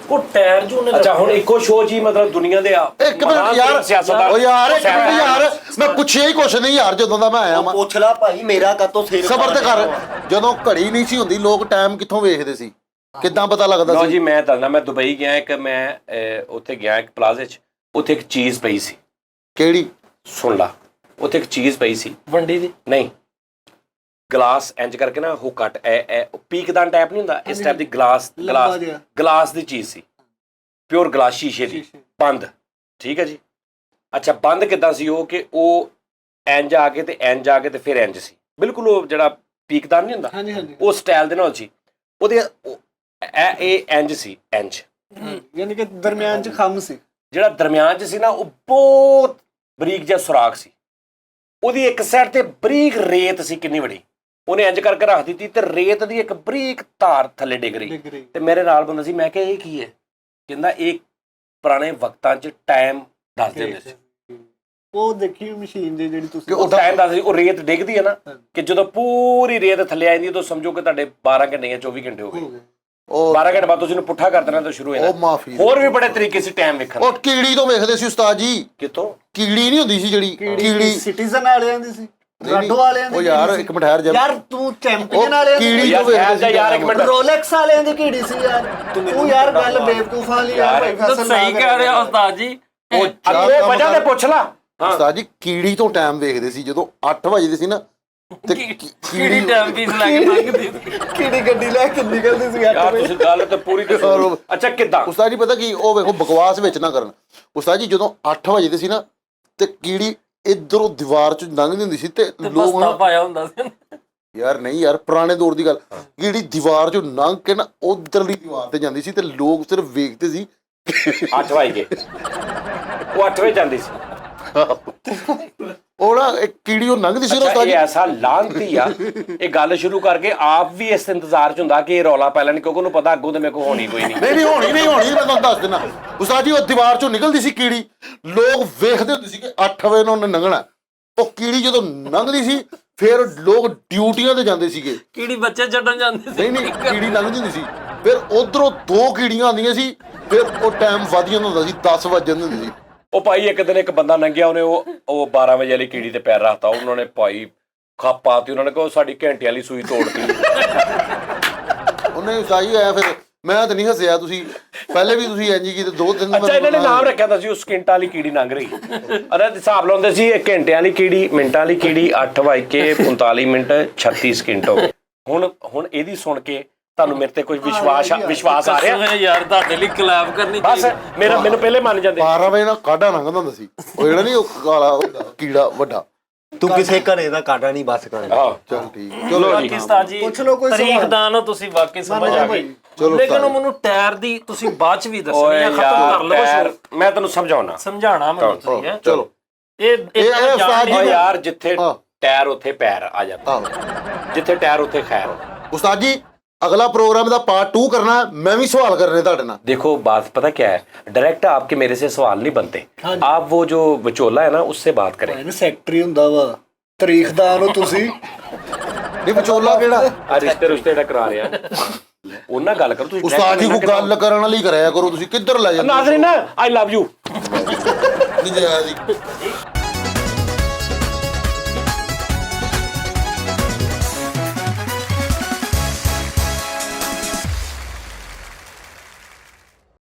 ਉਹ ਟਾਇਰ ਜੋ ਉਹਨੇ ਅੱਛਾ ਹੁਣ ਇੱਕੋ ਸ਼ੋਅ ਜੀ ਮਤਲਬ ਦੁਨੀਆ ਦੇ ਇੱਕ ਮਿੰਟ ਯਾਰ, ਸਿਆਸਤਦਾਨ ਉਹ ਯਾਰ ਇੱਕ ਮਿੰਟ ਯਾਰ, ਮੈਂ ਪੁੱਛਿਆ ਹੀ ਕੁਛ ਨਹੀਂ ਯਾਰ, ਜਦੋਂ ਦਾ ਮੈਂ ਆਇਆ ਵਾਂ। ਪੁੱਛ ਲਾ ਭਾਈ ਮੇਰਾ ਕਾਤੋਂ ਸਿਰ ਸਬਰ ਤੇ ਕਰ, ਜਦੋਂ ਘੜੀ ਨਹੀਂ ਸੀ ਹੁੰਦੀ ਲੋਕ ਟਾਈਮ ਕਿੱਥੋਂ ਵੇਖਦੇ ਸੀ, ਕਿੱਦਾਂ ਪਤਾ ਲੱਗਦਾ ਲਓ ਸੀ? ਜੀ ਮੈਂ ਦੱਸਦਾ, ਮੈਂ ਦੁਬਈ ਗਿਆ ਇੱਕ, ਮੈਂ ਉੱਥੇ ਗਿਆ ਇੱਕ ਪਲਾਜ਼ੇ 'ਚ, ਉੱਥੇ ਇੱਕ ਚੀਜ਼ ਪਈ ਸੀ। ਕਿਹੜੀ? ਸੁਣ ਲਾ, ਉੱਥੇ ਇੱਕ ਚੀਜ਼ ਪਈ ਸੀ, ਵੰਡੀ ਦੀ ਨਹੀਂ ਗਲਾਸ ਇੰਜ ਕਰਕੇ ਨਾ ਉਹ ਕੱਟ ਪੀਕਦਾਨ ਟਾਈਪ ਨਹੀਂ ਹੁੰਦਾ, ਇਸ ਟਾਈਪ ਦੀ ਗਲਾਸ ਦੀ ਚੀਜ਼ ਸੀ, ਪਿਓਰ ਗਲਾਸ ਸ਼ੀਸ਼ੇ ਦੀ, ਬੰਦ। ਠੀਕ ਹੈ ਜੀ। ਅੱਛਾ ਬੰਦ ਕਿੱਦਾਂ ਸੀ ਉਹ ਕਿ ਉਹ ਇੰਜ ਆ ਕੇ ਤੇ ਇੰਜ ਆ ਕੇ ਤੇ ਫਿਰ ਇੰਜ ਸੀ, ਬਿਲਕੁਲ ਉਹ ਜਿਹੜਾ ਪੀਕਦਾਨ ਨਹੀਂ ਹੁੰਦਾ ਹਾਂਜੀ ਹਾਂਜੀ ਉਹ ਸਟਾਈਲ ਦੇ ਨਾਲ ਸੀ, ਉਹਦੇ ਇਹ ਇੰਜ ਸੀ, ਇੰਜ ਯਾਨੀ ਕਿ ਦਰਮਿਆਨ ਚ ਖੰਮ ਸੀ, ਜਿਹੜਾ ਦਰਮਿਆਨ 'ਚ ਸੀ ਨਾ ਉਹ ਬਹੁਤ ਬਰੀਕ ਜਿਹਾ ਸੁਰਾਖ ਸੀ, ਉਹਦੀ ਇੱਕ ਸਾਈਡ ਤੇ ਬਰੀਕ ਰੇਤ ਸੀ ਕਿੰਨੀ ਵੱਡੀ, ਉਹਨੇ ਇੰਜ ਕਰਕੇ ਰੱਖ ਦਿੱਤੀ ਤੇ ਰੇਤ ਦੀ ਇੱਕ ਬਰੀਕ ਧਾਰ ਥੱਲੇ ਡਿੱਗ ਰਹੀ ਤੇ ਮੇਰੇ ਨਾਲ ਬੰਦਾ ਸੀ, ਮੈਂ ਕਿਹਾ ਇਹ ਕੀ ਹੈ? ਕਹਿੰਦਾ ਇਹ ਪੁਰਾਣੇ ਵਕਤਾਂ 'ਚ ਟਾਈਮ ਦੱਸਦੇ ਹੁੰਦੇ ਸੀ। ਉਹ ਦੇਖੀ ਮਸ਼ੀਨ ਦੀ ਜਿਹੜੀ ਤੁਸੀਂ ਉਹ ਟਾਈਮ ਦੱਸਦੇ ਸੀ, ਉਹ ਰੇਤ ਡਿੱਗਦੀ ਹੈ ਨਾ ਕਿ ਜਦੋਂ ਪੂਰੀ ਰੇਤ ਥੱਲੇ ਆ ਜਾਂਦੀ ਉਦੋਂ ਸਮਝੋ ਕਿ ਤੁਹਾਡੇ 12 ਘੰਟੇ ਜਾਂ 24 ਘੰਟੇ ਹੋ ਗਏ, ਉਹ 12 ਘੰਟੇ ਬਾਅਦ ਤੁਸੀਂ ਇਹਨੂੰ ਪੁੱਠਾ ਕਰ ਦੇਣਾ ਤਾਂ ਸ਼ੁਰੂ ਹੋ ਉਹ ਜਾਣਾ। ਮਾਫੀ, ਹੋਰ ਵੀ ਬੜੇ ਤਰੀਕੇ ਸੀ ਟਾਈਮ ਵੇਖਣ ਉਹ ਕੀੜੀ ਤੋਂ ਵੇਖਦੇ ਸੀ ਉਸਤਾਦ ਜੀ। ਕਿਤੋਂ? ਕੀੜੀ ਨਹੀਂ ਹੁੰਦੀ ਸੀ ਜਿਹੜੀ ਕੀੜੀ ਸਿਟੀਜ਼ਨ ਵਾਲਿਆਂ ਦੀ ਸੀ, ਰਾਡੋ ਵਾਲਿਆਂ ਦੀ। ਉਹ ਯਾਰ ਇੱਕ ਮਿੰਟ ਠਹਿਰ ਜਾ ਯਾਰ ਤੂੰ ਚੈਂਪੀਅਨ ਵਾਲਿਆਂ ਦੀ ਕੀੜੀ ਯਾਰ ਤੋਂ ਵੇਖਦੇ ਸੀ ਯਾਰ ਇੱਕ ਮਿੰਟ, ਰੋਲੈਕਸ ਵਾਲਿਆਂ ਦੀ ਕੀੜੀ ਸੀ ਯਾਰ, ਤੂੰ ਯਾਰ ਗੱਲ ਬੇਵਕੂਫਾਂ ਵਾਲੀ ਯਾਰ ਭਾਈ ਫਸਲ ਸਹੀ ਕਹਿ ਰਿਹਾ ਉਸਤਾਦ ਜੀ। ਉਹ ਵਜ੍ਹਾ ਤੇ ਪੁੱਛ ਲਾ। ਉਸਤਾਦ ਜੀ ਕੀੜੀ ਤੋਂ ਟਾਈਮ ਵੇਖਦੇ ਸੀ, ਜਦੋਂ 8 ਵਜੇ ਸੀ ਨਾ ਤੇ ਕੀੜੀ ਟਾਈਮ ਪੀਸ ਲੈ ਕੇ ਮੰਗਦੀ ਕੀੜੀ ਗੱਡੀ ਲੈ ਕੇ ਨਿਕਲਦੀ ਸੀ 8 ਯਾਰ ਵਜੇ। ਤੁਸੀਂ ਗੱਲ ਤੇ ਪੂਰੀ ਦੱਸੋ। ਅੱਛਾ ਕਿੱਦਾਂ? ਉਸਤਾਦ ਜੀ ਪਤਾ ਕੀ, ਉਹ ਵੇਖੋ ਬਕਵਾਸ ਵਿੱਚ ਨਾ ਕਰਨ। ਉਸਤਾਦ ਜੀ ਜਦੋਂ 8 ਵਜੇ ਸੀ ਨਾ ਤੇ ਕੀੜੀ ਇਧਰੋਂ ਦੀਵਾਰ ਚ ਲੰਘਦੀ ਹੁੰਦੀ ਸੀ ਤੇ ਲੋਕ ਬਸਤਾ ਪਾਇਆ ਹੁੰਦਾ ਸੀ। ਯਾਰ ਨਹੀਂ ਯਾਰ, ਪੁਰਾਣੇ ਦੌਰ ਦੀ ਗੱਲ, ਕੀੜੀ ਦੀਵਾਰ ਚੋਂ ਲੰਘ ਕੇ ਨਾ ਉਧਰਲੀ ਦੀਵਾਰ ਤੇ ਜਾਂਦੀ ਸੀ ਤੇ ਲੋਕ ਸਿਰਫ ਵੇਖਦੇ ਸੀ। 8 ਵਜੇ ਉਹ 8 ਵਜੇ ਜਾਂਦੀ ਸੀ। ਉਹ ਨਾ ਇੱਕ ਕੀੜੀ ਉਹ ਲੰਘਦੀ ਸੀ ਅੱਛਾ ਉਸਤਾਦ ਇਹ ਜੀ। ਐਸਾ ਲਾਂਤੀ ਆ, ਇਹ ਗੱਲ ਸ਼ੁਰੂ ਕਰਕੇ ਆਪ ਵੀ ਇਸ ਇੰਤਜ਼ਾਰ 'ਚ ਹੁੰਦਾ ਕਿ ਇਹ ਰੌਲਾ ਪੈ ਲੈਣ, ਕਿਉਂਕਿ ਉਹਨੂੰ ਪਤਾ ਅੱਗੋਂ ਤੇ ਮੇਰੇ ਕੋਲ ਹੋਣੀ ਕੋਈ ਨਹੀਂ। ਨਹੀਂ ਹੋਣੀ ਮੈਂ ਤੁਹਾਨੂੰ ਦੱਸ ਦਿੰਦਾ ਉਸਤਾਦ ਜੀ, ਉਹ ਦੀਵਾਰ ਚੋਂ ਨਿਕਲਦੀ ਸੀ ਕੀੜੀ, ਲੋਕ ਵੇਖਦੇ ਹੁੰਦੇ ਸੀ ਕਿ 8 ਵਜੇ ਨੂੰ ਉਹਨੇ ਲੰਘਣਾ। ਉਹ ਕੀੜੀ ਜਦੋਂ ਲੰਘਦੀ ਸੀ ਫਿਰ ਲੋਕ ਡਿਊਟੀਆਂ ਤੇ ਜਾਂਦੇ ਸੀਗੇ। ਕੀੜੀ ਬੱਚੇ ਛੱਡਣ ਜਾਂਦੇ ਸੀ। ਨਹੀਂ ਕੀੜੀ ਲੰਘਦੀ ਹੁੰਦੀ ਸੀ, ਫਿਰ ਉਧਰੋਂ 2 ਕੀੜੀਆਂ ਆਉਂਦੀਆਂ ਸੀ, ਫਿਰ ਉਹ ਟਾਈਮ ਵਧ ਜਾਂਦਾ ਹੁੰਦਾ ਸੀ, 10 ਵੱਜ ਜਾਂਦੇ ਹੁੰਦੇ ਸੀ। ਉਹ ਭਾਈ ਇੱਕ ਦਿਨ ਇੱਕ ਬੰਦਾ ਲੰਘਿਆ, ਉਹਨੇ ਉਹ 12 ਵਜੇ ਵਾਲੀ ਕੀੜੀ ਤੇ ਪੈਰ ਰੱਖਤਾ, ਉਹਨਾਂ ਨੇ ਭਾਈ ਖਾਪਾ ਤੇ ਉਹਨਾਂ ਨੇ ਕਿਹਾ ਸਾਡੀ ਘੰਟੇ ਵਾਲੀ ਸੂਈ ਤੋੜਤੀ। ਉਹਨੇ ਉਸਤਾਦ ਜੀ ਆਇਆ, ਫਿਰ ਮੈਂ ਤਾਂ ਨਹੀਂ ਹੱਸਿਆ, ਤੁਸੀਂ ਪਹਿਲੇ ਵੀ ਤੁਸੀਂ ਇੰਜ ਕੀਤੇ 2 ਦਿਨ। ਅੱਛਾ ਇਹਨਾਂ ਨੇ ਨਾਮ ਰੱਖਿਆ ਤਾਂ ਸੀ ਉਹ ਸਕਿੰਟਾਂ ਵਾਲੀ ਕੀੜੀ ਲੰਘ ਰਹੀ, ਅਰੇ ਹਿਸਾਬ ਲਾਉਂਦੇ ਸੀ ਘੰਟਿਆਂ ਵਾਲੀ ਕੀੜੀ, ਮਿੰਟਾਂ ਵਾਲੀ ਕੀੜੀ, 8 ਵੱਜ ਕੇ 45 ਮਿੰਟ 36 ਸਕਿੰਟ ਹੋ ਗਏ। ਹੁਣ ਇਹਦੀ ਸੁਣ ਕੇ ਤੁਹਾਨੂੰ ਮੇਰੇ ਤੇ ਕੋਈ ਵਿਸ਼ਵਾਸ ਆ ਰਿਹਾ? ਯਾਰ ਤੁਹਾਡੇ ਲਈ ਕਲੈਪ ਕਰਨੀ ਬਸ ਮੈਨੂੰ ਪਹਿਲੇ ਮੰਨ ਜਾਂਦੇ। 12 ਵਜੇ ਨਾਲ ਕਾਢਾ ਲੰਘਦਾ ਹੁੰਦਾ ਸੀ, ਉਹ ਜਿਹੜਾ ਨਹੀਂ ਉਹ ਕਾਲਾ ਕੀੜਾ ਵੱਡਾ। ਤੂੰ ਕਿਸੇ ਘਰੇ ਦਾ ਕਾਟਾ ਨਹੀਂ ਬਸ ਕਰ। ਹਾਂ ਚਲ ਠੀਕ, ਚਲੋ ਬਾਕੀ ਉਸਤਾਦ ਜੀ ਪੁੱਛ ਲਓ ਕੋਈ ਤਾਰੀਖ ਸਵਾਲ। ਦਾਨ ਹੋ ਤੁਸੀਂ, ਵਾਕਈ ਸਮਝ ਆ ਗਈ। ਚਲੋ ਲੇਕਿਨ ਉਹ ਮੈਨੂੰ ਟਾਇਰ ਦੀ ਤੁਸੀਂ ਬਾਅਦ ਚ ਵੀ ਦੱਸਣੀ ਓਏ ਹੈ, ਖਤਮ ਕਰ ਲਵੋ ਯਾਰ ਸ਼ੋਅ। ਮੈਂ ਤੈਨੂੰ ਸਮਝਾਉਣਾ ਸਮਝਾਣਾ ਮੈਨੂੰ ਤੁਸੀਂ ਹੈ। ਚਲੋ ਇਹ ਉਸਤਾਦ ਜੀ ਓ ਯਾਰ ਜਿੱਥੇ ਹਾਂ। ਟਾਇਰ ਉੱਥੇ ਪੈਰ ਆ ਜਾਂਦਾ, ਆਹੋ ਜਿੱਥੇ ਟਾਇਰ ਉੱਥੇ ਖੈਰ। उस्ताद जी अगला प्रोग्राम का पार्ट 2 करना है, मैं भी सवाल करने ਤੁਹਾਡੇ ਨਾਲ। देखो बात पता क्या है, डायरेक्ट आपके मेरे से सवाल नहीं बनते, आप वो जो विचोला है ना उससे बात करें। ਇਹਨੂੰ ਸੈਕਟਰੀ ਹੁੰਦਾ ਵਾ, ਤਾਰੀਖਦਾਰ ਹੋ ਤੁਸੀਂ। ਨਹੀਂ ਵਿਚੋਲਾ ਕਿਹੜਾ? ਆ ਰਿਸ਼ਤੇ ਜਿਹੜਾ ਕਰਾ ਰਿਹਾ ਉਹਨਾਂ ਗੱਲ ਕਰੋ ਤੁਸੀਂ। ਉਸਤਾਦ ਜੀ ਕੋ ਗੱਲ ਕਰਨ ਵਾਲੀ ਕਰਿਆ ਕਰੋ, ਤੁਸੀਂ ਕਿੱਧਰ ਲੈ ਜਾਂਦੇ? ਨਾਜ਼ਰੀਨ ਆਈ ਲਵ ਯੂ। ਨਹੀਂ ਜੀ